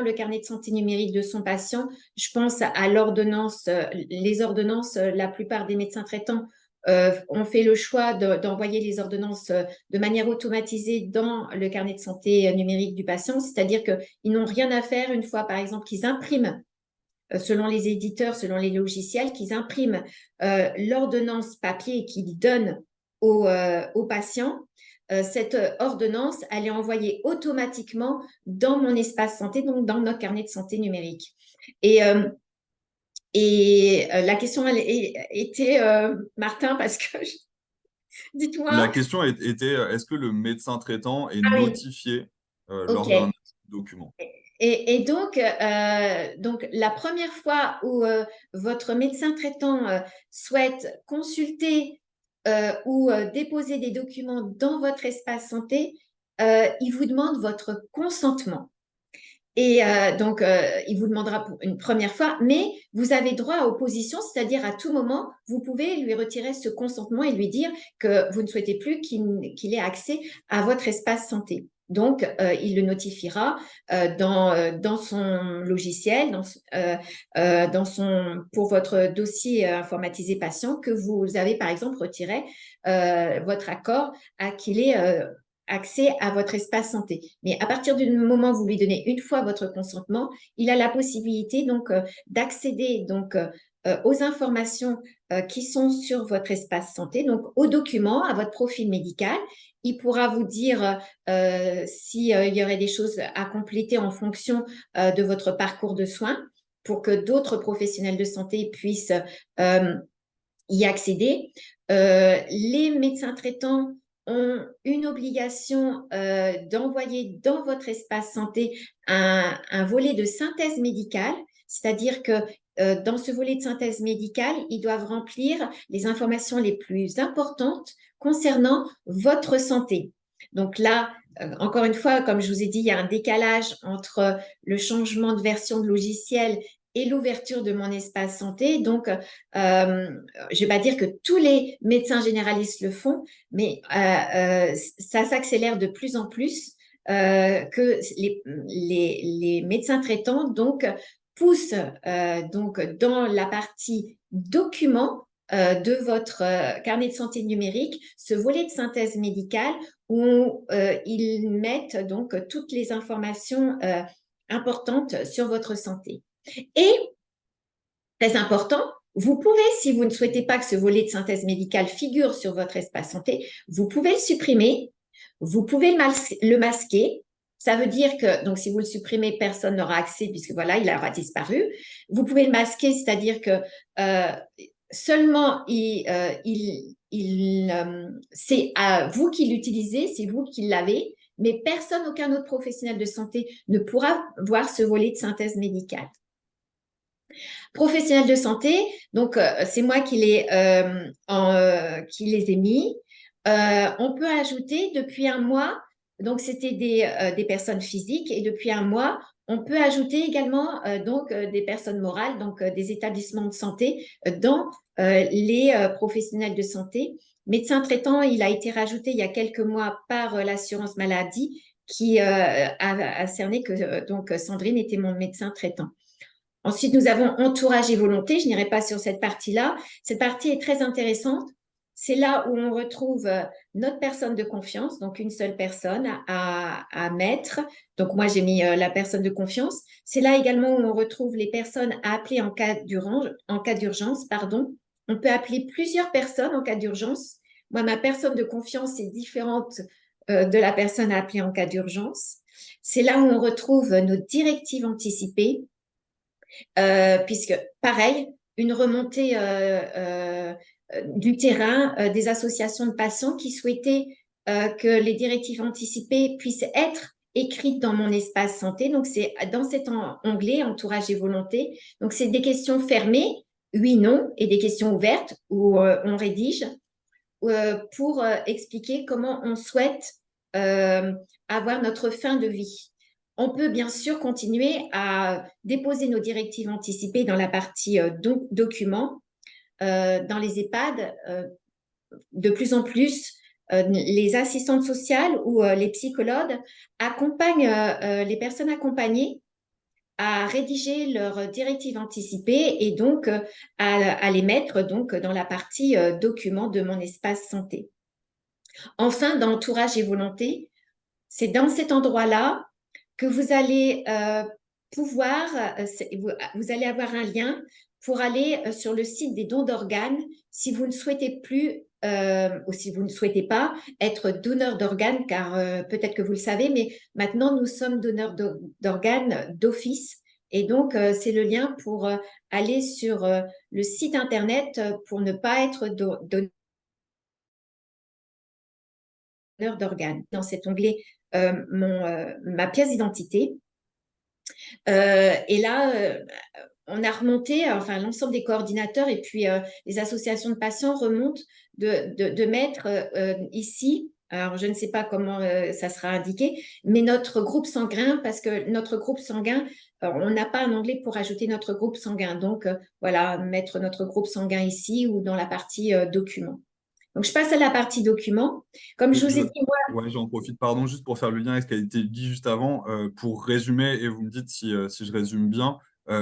le carnet de santé numérique de son patient. Je pense à l'ordonnance, les ordonnances, la plupart des médecins traitants ont fait le choix d'envoyer les ordonnances de manière automatisée dans le carnet de santé numérique du patient, c'est-à-dire qu'ils n'ont rien à faire une fois, par exemple, qu'ils impriment, selon les éditeurs, selon les logiciels, qu'ils impriment l'ordonnance papier et qu'ils donnent au patient. Cette ordonnance, elle est envoyée automatiquement dans mon espace santé, donc dans notre carnet de santé numérique. Et la question elle était, Martin, parce que dites-moi. La question était est-ce que le médecin traitant est Ah oui, notifié lors ok. d'un document? Et donc, la première fois où votre médecin traitant souhaite consulter ou déposer des documents dans votre espace santé, il vous demande votre consentement. Et il vous demandera pour une première fois, mais vous avez droit à opposition, c'est-à-dire à tout moment, vous pouvez lui retirer ce consentement et lui dire que vous ne souhaitez plus qu'il ait accès à votre espace santé. Donc, il le notifiera dans son logiciel, pour votre dossier informatisé patient, que vous avez par exemple retiré votre accord à qu'il ait accès à votre espace santé. Mais à partir du moment où vous lui donnez une fois votre consentement, il a la possibilité donc d'accéder aux informations qui sont sur votre espace santé, donc aux documents, à votre profil médical. Il pourra vous dire s'il y aurait des choses à compléter en fonction de votre parcours de soins pour que d'autres professionnels de santé puissent y accéder. Les médecins traitants ont une obligation d'envoyer dans votre espace santé un volet de synthèse médicale, c'est-à-dire que dans ce volet de synthèse médicale, ils doivent remplir les informations les plus importantes concernant votre santé. Donc là, encore une fois, comme je vous ai dit, il y a un décalage entre le changement de version de logiciel et l'ouverture de mon espace santé. Donc, je ne vais pas dire que tous les médecins généralistes le font, mais ça s'accélère de plus en plus que les médecins traitants poussent dans la partie documents de votre carnet de santé numérique, ce volet de synthèse médicale où ils mettent donc toutes les informations importantes sur votre santé. Et, très important, vous pouvez, si vous ne souhaitez pas que ce volet de synthèse médicale figure sur votre espace santé, vous pouvez le supprimer, vous pouvez le masquer. Ça veut dire que, donc, si vous le supprimez, personne n'aura accès puisque voilà, il aura disparu. Vous pouvez le masquer, c'est-à-dire que seulement c'est à vous qui l'utilisez, c'est vous qui l'avez, mais personne, aucun autre professionnel de santé ne pourra voir ce volet de synthèse médicale. Professionnels de santé, donc c'est moi qui les ai mis. On peut ajouter depuis un mois, donc c'était des personnes physiques, et depuis un mois, on peut ajouter également des personnes morales, donc des établissements de santé dans les professionnels de santé. Médecin traitant, il a été rajouté il y a quelques mois par l'assurance maladie qui a cerné que Sandrine était mon médecin traitant. Ensuite, nous avons entourage et volonté. Je n'irai pas sur cette partie-là. Cette partie est très intéressante. C'est là où on retrouve notre personne de confiance, donc une seule personne à mettre. Donc moi, j'ai mis la personne de confiance. C'est là également où on retrouve les personnes à appeler en cas d'urgence. On peut appeler plusieurs personnes en cas d'urgence. Moi, ma personne de confiance est différente de la personne à appeler en cas d'urgence. C'est là où on retrouve nos directives anticipées. Puisque, pareil, une remontée du terrain, des associations de patients qui souhaitaient que les directives anticipées puissent être écrites dans mon espace santé. Donc, c'est dans cet onglet, entourage et volonté. Donc, c'est des questions fermées, oui, non, et des questions ouvertes où on rédige pour expliquer comment on souhaite avoir notre fin de vie. On peut bien sûr continuer à déposer nos directives anticipées dans la partie documents. Dans les EHPAD, de plus en plus, les assistantes sociales ou les psychologues accompagnent les personnes accompagnées à rédiger leurs directives anticipées et donc à les mettre donc dans la partie documents de mon espace santé. Enfin, dans entourage et volonté, c'est dans cet endroit-là que vous allez pouvoir, vous allez avoir un lien pour aller sur le site des dons d'organes si vous ne souhaitez plus ou si vous ne souhaitez pas être donneur d'organes, car peut-être que vous le savez, mais maintenant nous sommes donneurs d'organes d'office. Et donc, c'est le lien pour aller sur le site internet pour ne pas être donneur d'organes. Dans cet onglet, ma pièce d'identité. Et là, on a remonté, enfin l'ensemble des coordinateurs et puis les associations de patients remontent de mettre ici, alors je ne sais pas comment ça sera indiqué, mais notre groupe sanguin, parce que notre groupe sanguin, on n'a pas un onglet pour ajouter notre groupe sanguin. Donc voilà, mettre notre groupe sanguin ici ou dans la partie documents. Donc, je passe à la partie documents. Comme je vous ai dit, moi, Ouais, j'en profite, pardon, juste pour faire le lien avec ce qui a été dit juste avant, pour résumer, et vous me dites si je résume bien,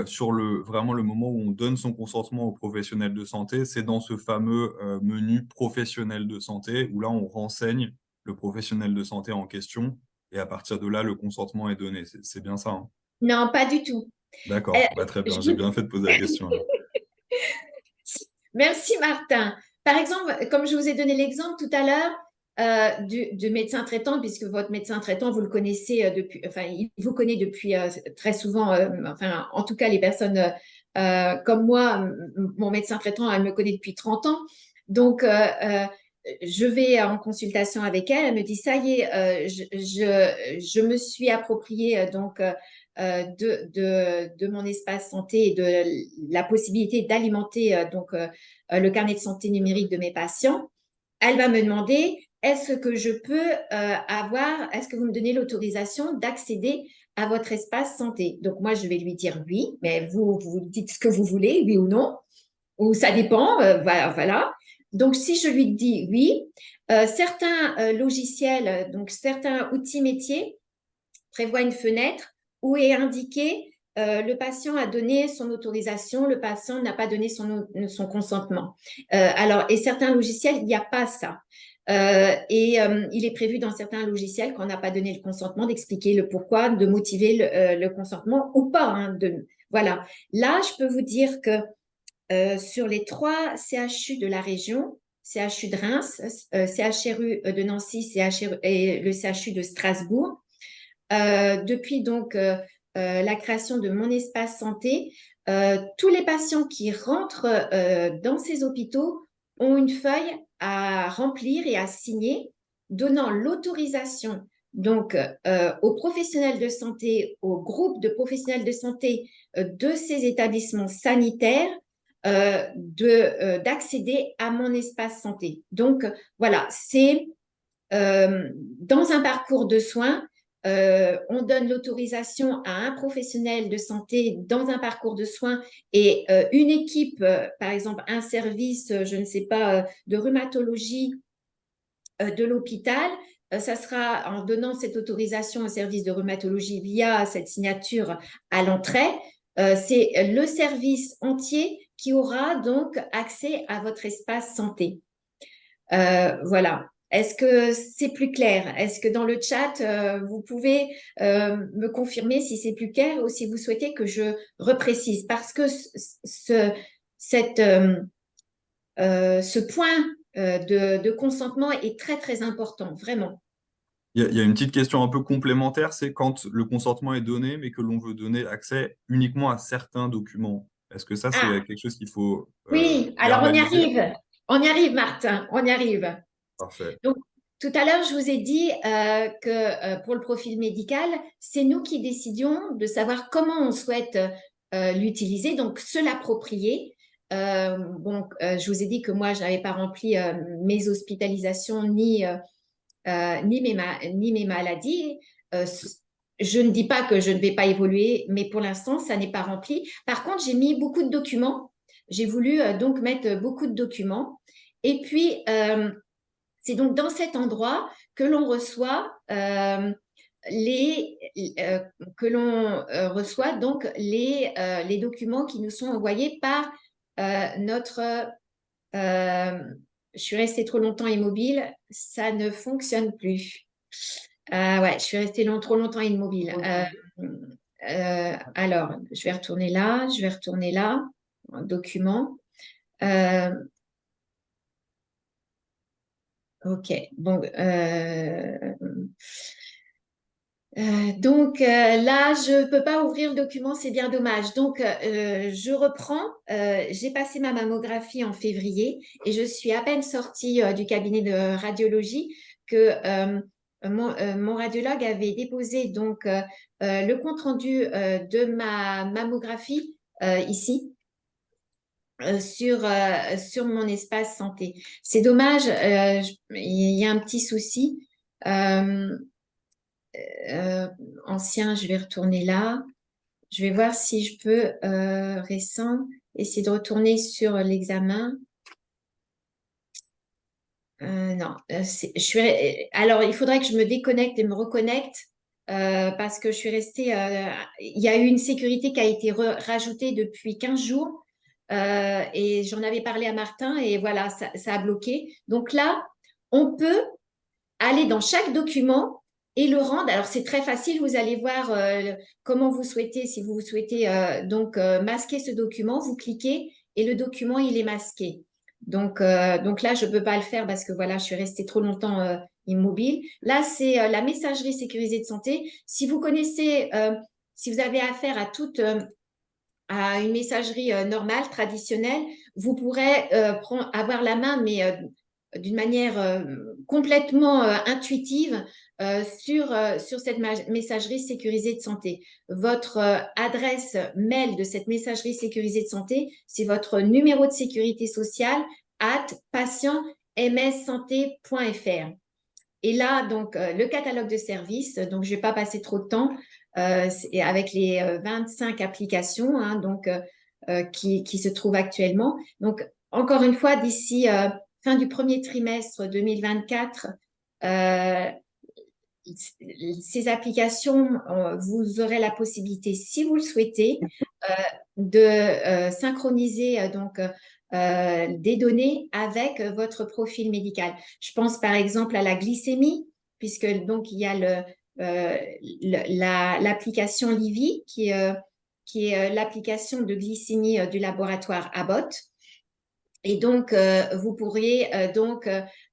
sur vraiment le moment où on donne son consentement au professionnel de santé, c'est dans ce fameux menu professionnel de santé, où là, on renseigne le professionnel de santé en question, et à partir de là, le consentement est donné. C'est bien ça, hein? non, pas du tout. Euh, D'accord, bah, très je bien, j'ai vous- bien fait de poser la question alors. Merci Martin. Par exemple, comme je vous ai donné l'exemple tout à l'heure du médecin traitant, puisque votre médecin traitant, vous le connaissez depuis, enfin, il vous connaît depuis très souvent, enfin, en tout cas, les personnes comme moi, mon médecin traitant, elle me connaît depuis 30 ans. Donc, je vais en consultation avec elle, elle me dit, ça y est, je me suis approprié de mon espace santé et de la possibilité d'alimenter le carnet de santé numérique de mes patients. Elle va me demander, est-ce que je peux est-ce que vous me donnez l'autorisation d'accéder à votre espace santé? Donc moi, je vais lui dire oui, mais vous dites ce que vous voulez, oui ou non, ou ça dépend, voilà. Donc si je lui dis oui, certains logiciels, donc certains outils métiers prévoit une fenêtre où est indiqué le patient a donné son autorisation, le patient n'a pas donné son consentement. Et certains logiciels, il n'y a pas ça. Il est prévu dans certains logiciels qu'on n'a pas donné le consentement d'expliquer le pourquoi, de motiver le consentement ou pas. Voilà. Là, je peux vous dire que sur les 3 CHU de la région, CHU de Reims, CHRU de Nancy, CHRU, et le CHU de Strasbourg, depuis la création de mon espace santé, tous les patients qui rentrent dans ces hôpitaux ont une feuille à remplir et à signer, donnant l'autorisation aux professionnels de santé, au groupe de professionnels de santé de ces établissements sanitaires d'accéder à mon espace santé. Donc voilà, c'est dans un parcours de soins, on donne l'autorisation à un professionnel de santé dans un parcours de soins et une équipe, par exemple un service, je ne sais pas, de rhumatologie de l'hôpital, ça sera en donnant cette autorisation au service de rhumatologie via cette signature à l'entrée, c'est le service entier qui aura donc accès à votre espace santé. Voilà. Est-ce que c'est plus clair? Est-ce que dans le chat, vous pouvez me confirmer si c'est plus clair ou si vous souhaitez que je reprécise? Parce que ce point de consentement est très, très important, vraiment. Il y a une petite question un peu complémentaire, c'est quand le consentement est donné, mais que l'on veut donner accès uniquement à certains documents. Est-ce que ça, c'est Ah, quelque chose qu'il faut oui, alors on y verbaliser? arrive. On y arrive, Martin, on y arrive. Parfait. Donc, tout à l'heure, je vous ai dit que pour le profil médical, c'est nous qui décidions de savoir comment on souhaite l'utiliser, donc se l'approprier. Je vous ai dit que moi, je n'avais pas rempli mes hospitalisations ni mes maladies. Euh, je ne dis pas que je ne vais pas évoluer, mais pour l'instant, ça n'est pas rempli. Par contre, j'ai mis beaucoup de documents. J'ai voulu donc mettre beaucoup de documents. Et puis, c'est donc dans cet endroit que l'on reçoit les que l'on reçoit donc les documents qui nous sont envoyés par notre je suis restée trop longtemps immobile, ça ne fonctionne plus. Ouais, je suis restée trop longtemps immobile. Alors, je vais retourner là, document. Euh, ok, bon, là, je ne peux pas ouvrir le document, c'est bien dommage. Je reprends. J'ai passé ma mammographie en février et je suis à peine sortie du cabinet de radiologie que mon radiologue avait déposé le compte-rendu de ma mammographie ici. Sur mon espace santé. C'est dommage, il y a un petit souci. Euh, euh, Ancien, je vais retourner là. Je vais voir si je peux, récent, essayer de retourner sur l'examen. Non, alors il faudrait que je me déconnecte et me reconnecte parce que je suis restée. Il y a eu une sécurité qui a été rajoutée depuis 15 jours et j'en avais parlé à Martin et voilà, ça a bloqué. Donc là, on peut aller dans chaque document et le rendre. Alors c'est très facile, vous allez voir comment vous souhaitez, si vous souhaitez masquer ce document, vous cliquez et le document il est masqué. Donc là, je ne peux pas le faire parce que voilà, je suis restée trop longtemps immobile. Là, c'est la messagerie sécurisée de santé. Si vous connaissez, si vous avez affaire à une messagerie normale, traditionnelle, vous pourrez avoir la main, mais d'une manière complètement intuitive sur cette messagerie sécurisée de santé. Votre adresse mail de cette messagerie sécurisée de santé, c'est votre numéro de sécurité sociale @patientmssanté.fr. Et là, donc, le catalogue de services, donc je ne vais pas passer trop de temps, avec les 25 applications qui se trouvent actuellement. Donc, encore une fois, d'ici fin du premier trimestre 2024, ces applications, vous aurez la possibilité, si vous le souhaitez, de synchroniser des données avec votre profil médical. Je pense par exemple à la glycémie, puisque donc il y a l'application Livy qui est l'application de glycémie du laboratoire Abbott. Et donc, vous pourriez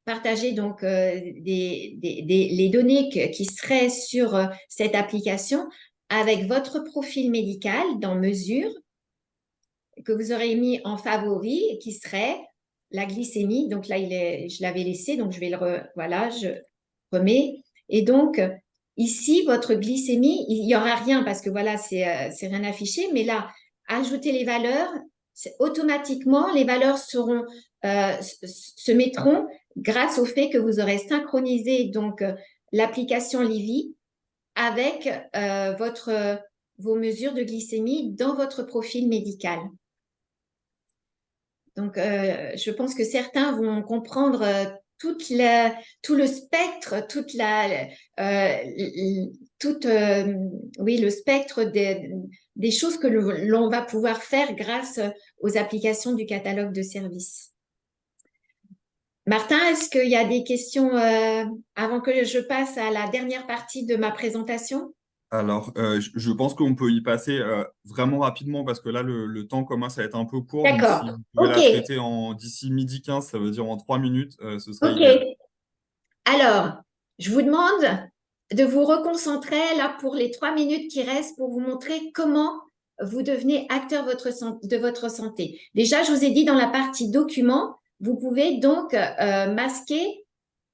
partager les données qui seraient sur cette application avec votre profil médical dans Mesure que vous aurez mis en favori, qui serait la glycémie. Donc là, je l'avais laissé, donc je vais je remets. Et donc, ici, votre glycémie, il n'y aura rien parce que voilà, c'est rien affiché. Mais là, ajouter les valeurs, automatiquement, les valeurs se mettront grâce au fait que vous aurez synchronisé l'application Livy avec vos mesures de glycémie dans votre profil médical. Donc, je pense que certains vont comprendre tout le spectre, le spectre des choses que l'on va pouvoir faire grâce aux applications du catalogue de services. Martin, est-ce qu'il y a des questions avant que je passe à la dernière partie de ma présentation? Alors, je pense qu'on peut y passer vraiment rapidement parce que là, le temps commence à être un peu court. Donc, D'accord. si vous pouvez OK. la traiter d'ici 12h15, ça veut dire en 3 minutes, ce serait OK. idéal. Alors, je vous demande de vous reconcentrer là pour les 3 minutes qui restent pour vous montrer comment vous devenez acteur de votre santé. Déjà, je vous ai dit dans la partie documents, vous pouvez donc masquer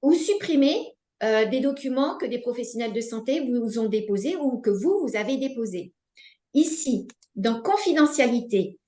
ou supprimer des documents que des professionnels de santé vous ont déposés ou que vous avez déposés. Ici, dans confidentialité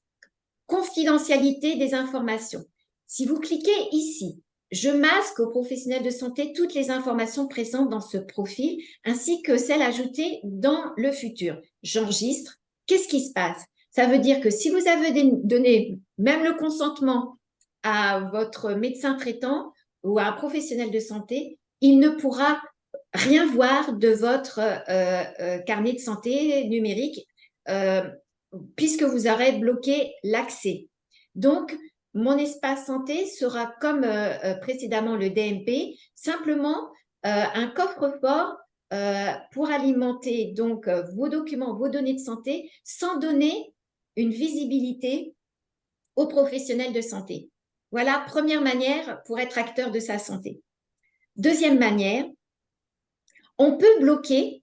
des informations, si vous cliquez ici, je masque aux professionnels de santé toutes les informations présentes dans ce profil ainsi que celles ajoutées dans le futur. J'enregistre. Qu'est-ce qui se passe? Ça veut dire que si vous avez donné même le consentement à votre médecin traitant ou à un professionnel de santé, il ne pourra rien voir de votre carnet de santé numérique puisque vous aurez bloqué l'accès. Donc, mon espace santé sera comme précédemment le DMP, simplement un coffre-fort pour alimenter vos documents, vos données de santé, sans donner une visibilité aux professionnels de santé. Voilà, première manière pour être acteur de sa santé. Deuxième manière, on peut bloquer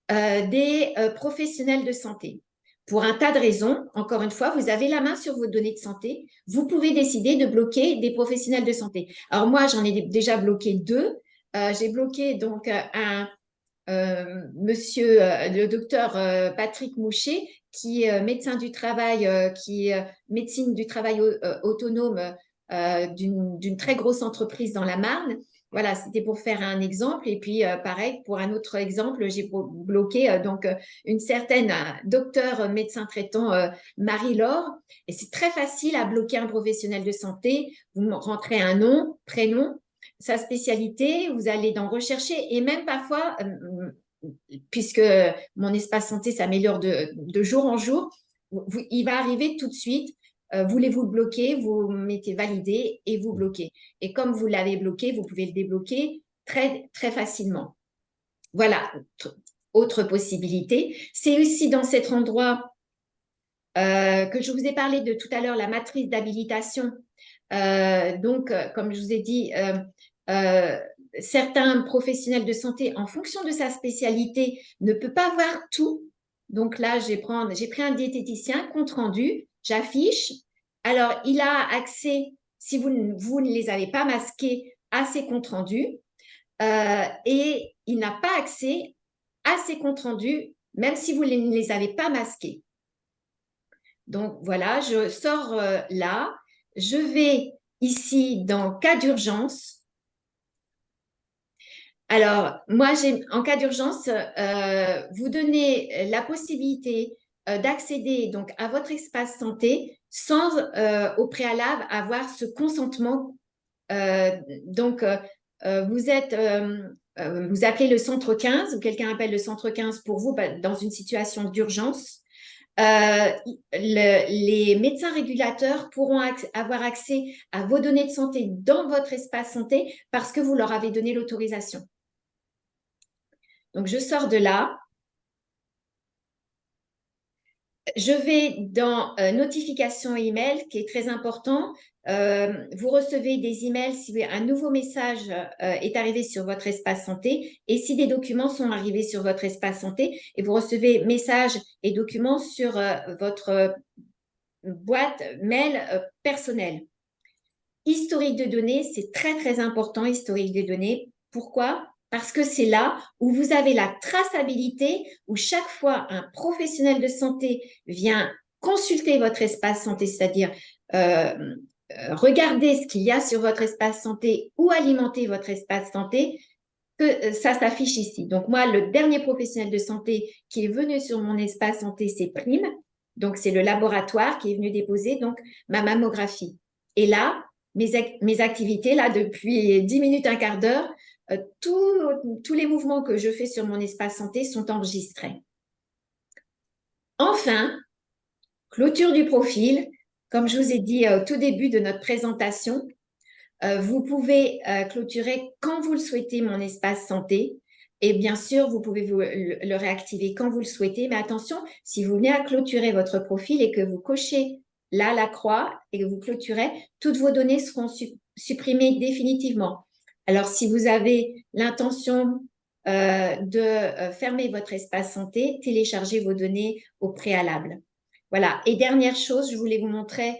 des professionnels de santé. Pour un tas de raisons, encore une fois, vous avez la main sur vos données de santé. Vous pouvez décider de bloquer des professionnels de santé. Alors moi, j'en ai déjà bloqué 2. J'ai bloqué monsieur, le docteur Patrick Mouchet, qui est médecin du travail, qui est médecine du travail autonome d'une très grosse entreprise dans la Marne. Voilà, c'était pour faire un exemple. Et puis, pareil, pour un autre exemple, j'ai bloqué une certaine docteur médecin traitant, Marie-Laure. Et c'est très facile à bloquer un professionnel de santé. Vous rentrez un nom, prénom. sa spécialité, vous allez en rechercher et même parfois, puisque mon espace santé s'améliore de jour en jour, il va arriver tout de suite. Voulez-vous le bloquer? Vous mettez valider et vous bloquez. Et comme vous l'avez bloqué, vous pouvez le débloquer très, très facilement. Voilà, autre possibilité. C'est aussi dans cet endroit que je vous ai parlé de tout à l'heure, la matrice d'habilitation. Donc, comme je vous ai dit, certains professionnels de santé, en fonction de sa spécialité, ne peut pas voir tout. Donc là, j'ai pris un diététicien, compte rendu, j'affiche. Alors, il a accès, si vous ne les avez pas masqués, à ces comptes rendus. Et il n'a pas accès à ces comptes rendus, même si vous ne les avez pas masqués. Donc voilà, je sors là, je vais ici dans cas d'urgence. Alors, moi, en cas d'urgence, vous donnez la possibilité d'accéder donc à votre espace santé sans au préalable avoir ce consentement. Donc, vous appelez le centre 15 ou quelqu'un appelle le centre 15 pour vous dans une situation d'urgence. Les médecins régulateurs pourront avoir accès à vos données de santé dans votre espace santé parce que vous leur avez donné l'autorisation. Donc, je sors de là. Je vais dans notification email qui est très important. Vous recevez des emails si un nouveau message est arrivé sur votre espace santé et si des documents sont arrivés sur votre espace santé et vous recevez messages et documents sur votre boîte mail personnelle. Historique de données, c'est très, très important, historique de données. Pourquoi? Parce que c'est là où vous avez la traçabilité, où chaque fois un professionnel de santé vient consulter votre espace santé, c'est-à-dire regarder ce qu'il y a sur votre espace santé ou alimenter votre espace santé, que ça s'affiche ici. Donc moi, le dernier professionnel de santé qui est venu sur mon espace santé, c'est Prime. Donc c'est le laboratoire qui est venu déposer donc ma mammographie. Et là, mes activités, là, depuis 10 minutes, un quart d'heure, tous les mouvements que je fais sur mon espace santé sont enregistrés. Enfin, clôture du profil. Comme je vous ai dit au tout début de notre présentation, vous pouvez clôturer quand vous le souhaitez mon espace santé. Et bien sûr, vous pouvez le réactiver quand vous le souhaitez. Mais attention, si vous venez à clôturer votre profil et que vous cochez là la croix et que vous clôturez, toutes vos données seront supprimées définitivement. Alors, si vous avez l'intention de fermer votre espace santé, téléchargez vos données au préalable. Voilà. Et dernière chose, je voulais vous montrer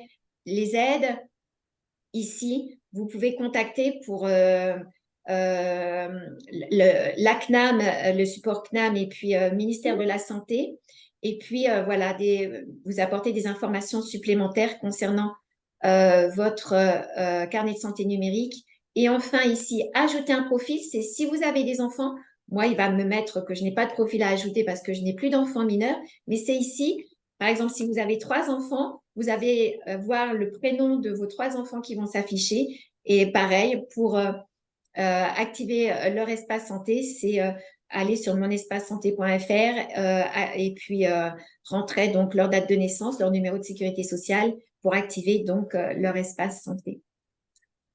les aides. Ici, vous pouvez contacter pour l'ACNAM, le support CNAM et puis ministère de la Santé. Et puis, voilà, vous apportez des informations supplémentaires concernant votre carnet de santé numérique. Et enfin, ici, ajouter un profil, c'est si vous avez des enfants, moi, il va me mettre que je n'ai pas de profil à ajouter parce que je n'ai plus d'enfants mineurs, mais c'est ici, par exemple, si vous avez 3 enfants, vous allez voir le prénom de vos 3 enfants qui vont s'afficher. Et pareil, pour activer leur espace santé, c'est aller sur monespacesanté.fr et puis rentrer donc leur date de naissance, leur numéro de sécurité sociale pour activer donc leur espace santé.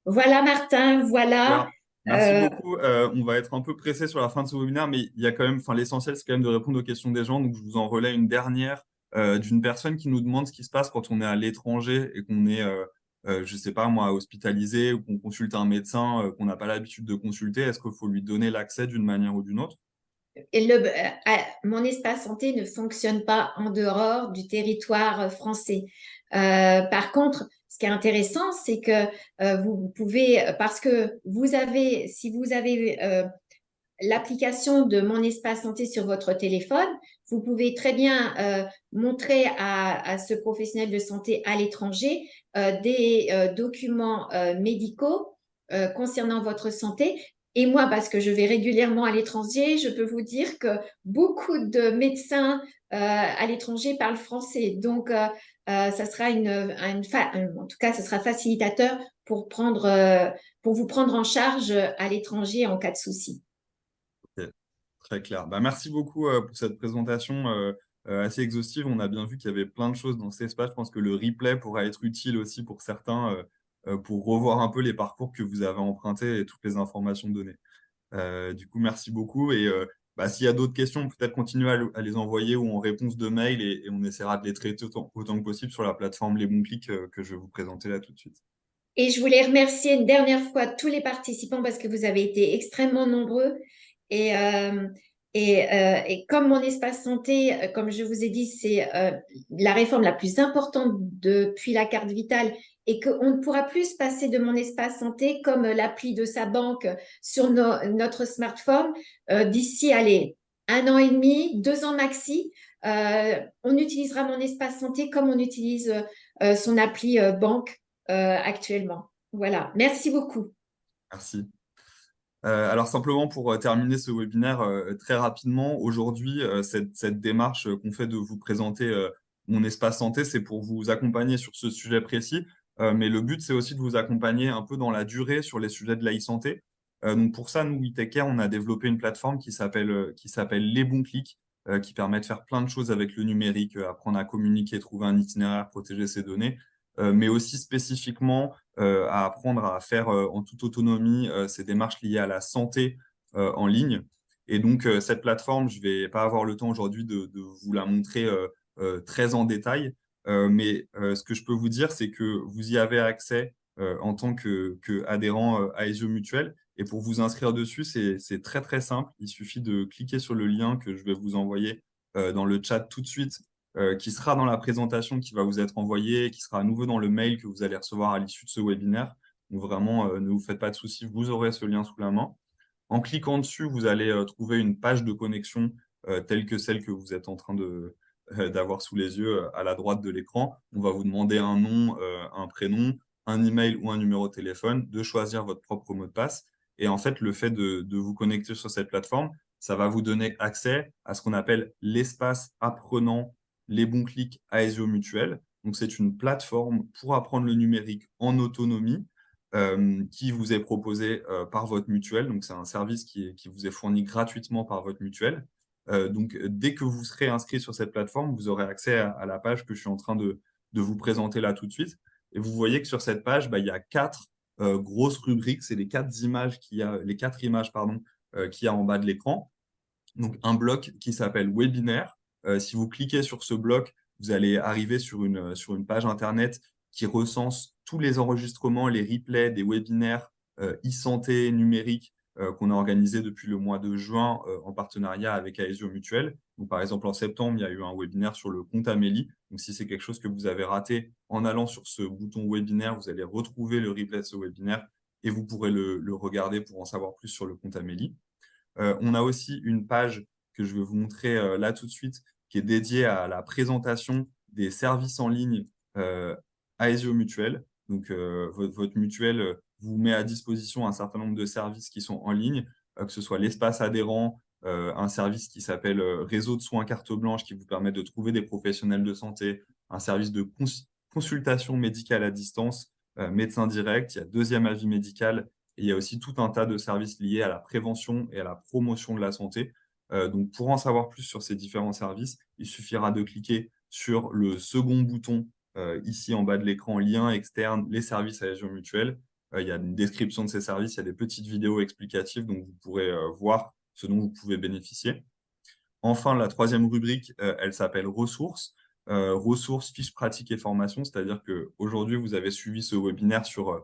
Voilà Martin, voilà. Merci beaucoup. On va être un peu pressé sur la fin de ce webinaire, mais il y a quand même, enfin, l'essentiel, c'est quand même de répondre aux questions des gens. Donc, je vous en relais une dernière d'une personne qui nous demande ce qui se passe quand on est à l'étranger et qu'on est, je ne sais pas moi, hospitalisé ou qu'on consulte un médecin qu'on n'a pas l'habitude de consulter. Est-ce qu'il faut lui donner l'accès d'une manière ou d'une autre? Et mon espace santé ne fonctionne pas en dehors du territoire français. Par contre, ce qui est intéressant, c'est que vous pouvez, parce que si vous avez l'application de Mon Espace Santé sur votre téléphone, vous pouvez très bien montrer à ce professionnel de santé à l'étranger des documents médicaux concernant votre santé. Et moi, parce que je vais régulièrement à l'étranger, je peux vous dire que beaucoup de médecins à l'étranger parlent français. Donc, ça sera en tout cas, ça sera facilitateur pour vous prendre en charge à l'étranger en cas de souci. Ok, très clair. Bah, merci beaucoup pour cette présentation assez exhaustive. On a bien vu qu'il y avait plein de choses dans cet espace. Je pense que le replay pourra être utile aussi pour certains pour revoir un peu les parcours que vous avez empruntés et toutes les informations données. Du coup, merci beaucoup. Et bah, s'il y a d'autres questions, peut-être continuer à les envoyer ou en réponse de mail et on essaiera de les traiter autant que possible sur la plateforme Les Bons Clics que je vais vous présenter là tout de suite. Et je voulais remercier une dernière fois tous les participants parce que vous avez été extrêmement nombreux. Et, euh, et comme mon espace santé, comme je vous ai dit, c'est la réforme la plus importante depuis la carte vitale et qu'on ne pourra plus se passer de mon espace santé comme l'appli de sa banque sur notre smartphone d'ici, allez, 1 an et demi, 2 ans maxi. On utilisera mon espace santé comme on utilise son appli banque actuellement. Voilà, merci beaucoup. Merci. Alors simplement pour terminer ce webinaire très rapidement, aujourd'hui, cette démarche qu'on fait de vous présenter mon espace santé, c'est pour vous accompagner sur ce sujet précis. Mais le but, c'est aussi de vous accompagner un peu dans la durée sur les sujets de l'e-santé. Donc pour ça, nous, WeTakeCare, on a développé une plateforme qui s'appelle Les Bons Clics, qui permet de faire plein de choses avec le numérique, apprendre à communiquer, trouver un itinéraire, protéger ses données, mais aussi spécifiquement à apprendre à faire en toute autonomie ces démarches liées à la santé en ligne. Et donc, cette plateforme, je ne vais pas avoir le temps aujourd'hui de vous la montrer très en détail, mais ce que je peux vous dire, c'est que vous y avez accès en tant qu'adhérent à Aesio Mutuel. Et pour vous inscrire dessus, c'est très, très simple. Il suffit de cliquer sur le lien que je vais vous envoyer dans le chat tout de suite qui sera dans la présentation qui va vous être envoyée, qui sera à nouveau dans le mail que vous allez recevoir à l'issue de ce webinaire. Donc vraiment, ne vous faites pas de soucis, vous aurez ce lien sous la main. En cliquant dessus, vous allez trouver une page de connexion telle que celle que vous êtes en train d'avoir sous les yeux à la droite de l'écran. On va vous demander un nom, un prénom, un email ou un numéro de téléphone, de choisir votre propre mot de passe. Et en fait, le fait de vous connecter sur cette plateforme, ça va vous donner accès à ce qu'on appelle l'espace apprenant les bons clics Aesio Mutuel. Donc, c'est une plateforme pour apprendre le numérique en autonomie qui vous est proposée par votre mutuelle. Donc, c'est un service qui vous est fourni gratuitement par votre mutuelle. Donc, dès que vous serez inscrit sur cette plateforme, vous aurez accès à la page que je suis en train de vous présenter là tout de suite. Et vous voyez que sur cette page, bah, il y a quatre grosses rubriques. C'est les quatre images qu'il y a en bas de l'écran. Donc, un bloc qui s'appelle webinaire. Si vous cliquez sur ce bloc, vous allez arriver sur une page Internet qui recense tous les enregistrements, les replays des webinaires e-santé numérique qu'on a organisés depuis le mois de juin en partenariat avec Aesio Mutuel. Donc, par exemple, en septembre, il y a eu un webinaire sur le compte Amélie. Donc, si c'est quelque chose que vous avez raté en allant sur ce bouton webinaire, vous allez retrouver le replay de ce webinaire et vous pourrez le regarder pour en savoir plus sur le compte Amélie. On a aussi une page que je vais vous montrer là tout de suite, qui est dédiée à la présentation des services en ligne Aesio Mutuel. Donc, votre mutuelle vous met à disposition un certain nombre de services qui sont en ligne, que ce soit l'espace adhérent, un service qui s'appelle Réseau de soins carte blanche qui vous permet de trouver des professionnels de santé, un service de consultation médicale à distance, médecin direct, il y a deuxième avis médical et il y a aussi tout un tas de services liés à la prévention et à la promotion de la santé. Donc, pour en savoir plus sur ces différents services, il suffira de cliquer sur le second bouton ici en bas de l'écran, lien externe, les services Aesio Mutuel. Il y a une description de ces services, il y a des petites vidéos explicatives, donc vous pourrez voir ce dont vous pouvez bénéficier. Enfin, la troisième rubrique, elle s'appelle ressources. Ressources, fiches pratiques et formations, c'est-à-dire qu'aujourd'hui, vous avez suivi ce webinaire sur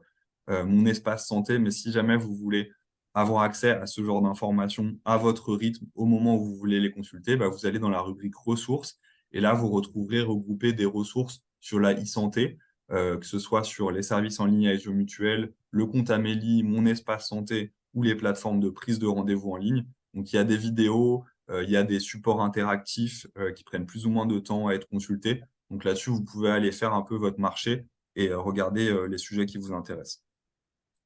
mon espace santé, mais si jamais vous voulez avoir accès à ce genre d'informations à votre rythme au moment où vous voulez les consulter, bah, vous allez dans la rubrique ressources et là, vous retrouverez regroupé des ressources sur la e-santé, que ce soit sur les services en ligne Aesio Mutuel, le compte Amélie, mon espace santé ou les plateformes de prise de rendez-vous en ligne. Donc, il y a des vidéos, il y a des supports interactifs qui prennent plus ou moins de temps à être consultés. Donc là-dessus, vous pouvez aller faire un peu votre marché et regarder les sujets qui vous intéressent.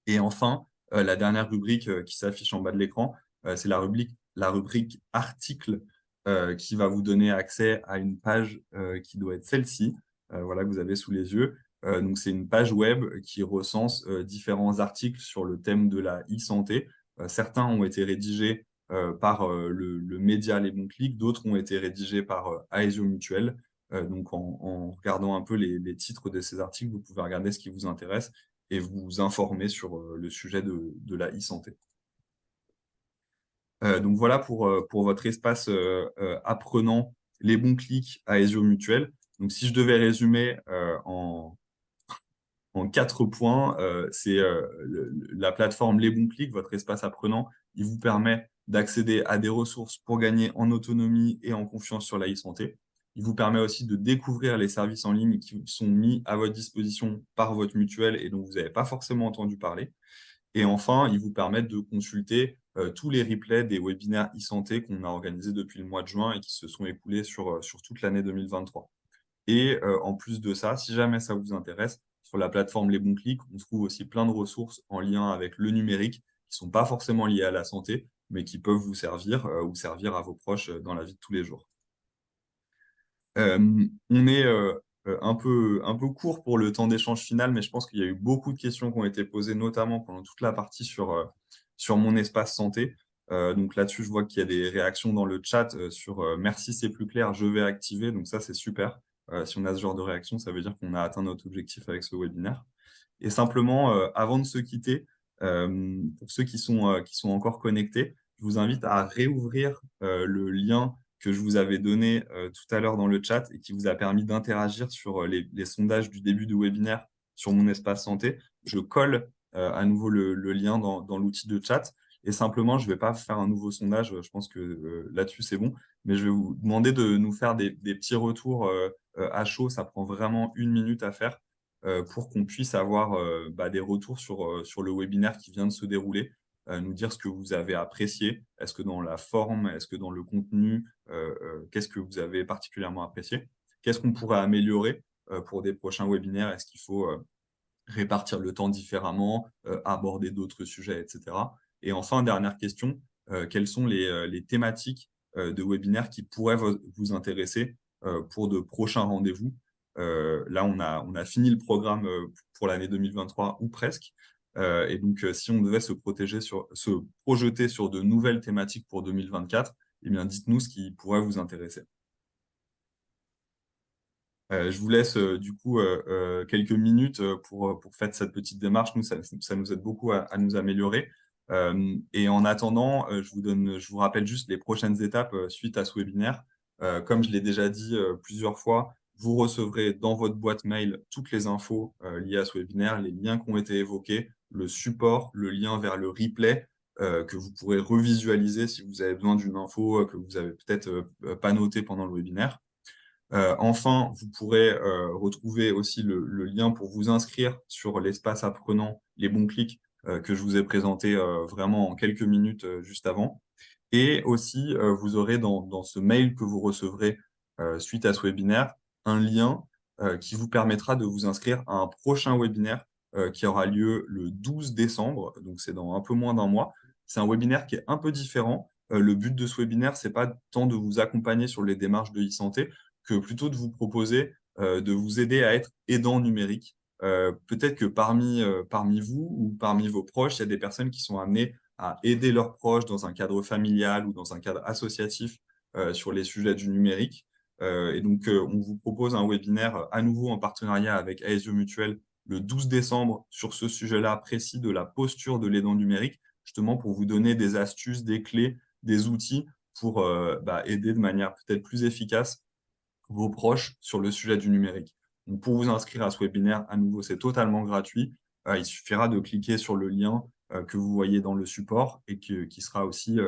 Et enfin, la dernière rubrique qui s'affiche en bas de l'écran, c'est la rubrique articles qui va vous donner accès à une page qui doit être celle-ci, voilà, que vous avez sous les yeux. Donc, c'est une page web qui recense différents articles sur le thème de la e-santé. Certains ont été rédigés par le média Les Bons Clics, d'autres ont été rédigés par Aesio Mutuel. Donc, en regardant un peu les titres de ces articles, vous pouvez regarder ce qui vous intéresse et vous informer sur le sujet de la e-santé. Donc voilà pour votre espace apprenant Les Bons Clics à Aesio Mutuel. Donc si je devais résumer en 4 points, c'est la plateforme Les Bons Clics, votre espace apprenant. Il vous permet d'accéder à des ressources pour gagner en autonomie et en confiance sur la e-santé. Il vous permet aussi de découvrir les services en ligne qui sont mis à votre disposition par votre mutuelle et dont vous n'avez pas forcément entendu parler. Et enfin, ils vous permettent de consulter tous les replays des webinaires e-santé qu'on a organisés depuis le mois de juin et qui se sont écoulés sur toute l'année 2023. Et en plus de ça, si jamais ça vous intéresse, sur la plateforme Les Bons Clics, on trouve aussi plein de ressources en lien avec le numérique qui ne sont pas forcément liées à la santé, mais qui peuvent vous servir ou servir à vos proches dans la vie de tous les jours. On est un peu court pour le temps d'échange final, mais je pense qu'il y a eu beaucoup de questions qui ont été posées, notamment pendant toute la partie sur mon espace santé. Donc là-dessus, je vois qu'il y a des réactions dans le chat sur merci, c'est plus clair, je vais activer. Donc ça, c'est super. Si on a ce genre de réaction, ça veut dire qu'on a atteint notre objectif avec ce webinaire. Et simplement, avant de se quitter, pour ceux qui sont encore connectés, je vous invite à réouvrir le lien que je vous avais donné tout à l'heure dans le chat et qui vous a permis d'interagir sur les sondages du début du webinaire sur mon espace santé. Je colle à nouveau le lien dans l'outil de chat et simplement, je ne vais pas faire un nouveau sondage, je pense que là-dessus, c'est bon, mais je vais vous demander de nous faire des petits retours à chaud. Ça prend vraiment 1 minute à faire pour qu'on puisse avoir des retours sur le webinaire qui vient de se dérouler, nous dire ce que vous avez apprécié. Est-ce que dans la forme, est-ce que dans le contenu, qu'est-ce que vous avez particulièrement apprécié? Qu'est-ce qu'on pourrait améliorer pour des prochains webinaires? Est-ce qu'il faut répartir le temps différemment, aborder d'autres sujets, etc. Et enfin, dernière question, quelles sont les thématiques de webinaires qui pourraient vous intéresser pour de prochains rendez-vous? Là, on a fini le programme pour l'année 2023 ou presque. Et donc, si on devait se projeter sur de nouvelles thématiques pour 2024, eh bien, dites-nous ce qui pourrait vous intéresser. Je vous laisse du coup quelques minutes pour faire cette petite démarche. Nous, ça nous aide beaucoup à nous améliorer. Et en attendant, je vous rappelle juste les prochaines étapes suite à ce webinaire. Comme je l'ai déjà dit plusieurs fois, vous recevrez dans votre boîte mail toutes les infos liées à ce webinaire, les liens qui ont été évoqués, le support, le lien vers le replay que vous pourrez revisualiser si vous avez besoin d'une info que vous avez peut-être pas notée pendant le webinaire. Enfin, vous pourrez retrouver aussi le lien pour vous inscrire sur l'espace apprenant Les Bons Clics que je vous ai présenté vraiment en quelques minutes juste avant. Et aussi, vous aurez dans ce mail que vous recevrez suite à ce webinaire, un lien qui vous permettra de vous inscrire à un prochain webinaire qui aura lieu le 12 décembre, donc c'est dans un peu moins d'un mois. C'est un webinaire qui est un peu différent. Le but de ce webinaire, c'est pas tant de vous accompagner sur les démarches de e-santé, que plutôt de vous proposer de vous aider à être aidant numérique. Peut-être que parmi vous ou parmi vos proches, il y a des personnes qui sont amenées à aider leurs proches dans un cadre familial ou dans un cadre associatif sur les sujets du numérique. Et donc, on vous propose un webinaire à nouveau en partenariat avec Aesio Mutuel le 12 décembre sur ce sujet-là précis de la posture de l'aidant numérique, justement pour vous donner des astuces, des clés, des outils pour aider de manière peut-être plus efficace vos proches sur le sujet du numérique. Donc, pour vous inscrire à ce webinaire, à nouveau, c'est totalement gratuit. Il suffira de cliquer sur le lien que vous voyez dans le support et qui sera aussi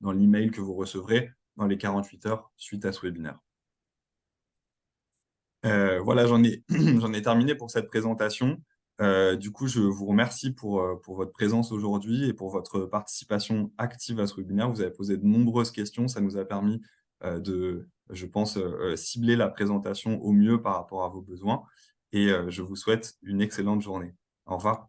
dans l'email que vous recevrez dans les 48 heures suite à ce webinaire. Voilà, j'en ai terminé pour cette présentation. Du coup, je vous remercie pour votre présence aujourd'hui et pour votre participation active à ce webinaire. Vous avez posé de nombreuses questions. Ça nous a permis de, je pense, cibler la présentation au mieux par rapport à vos besoins. Et je vous souhaite une excellente journée. Au revoir.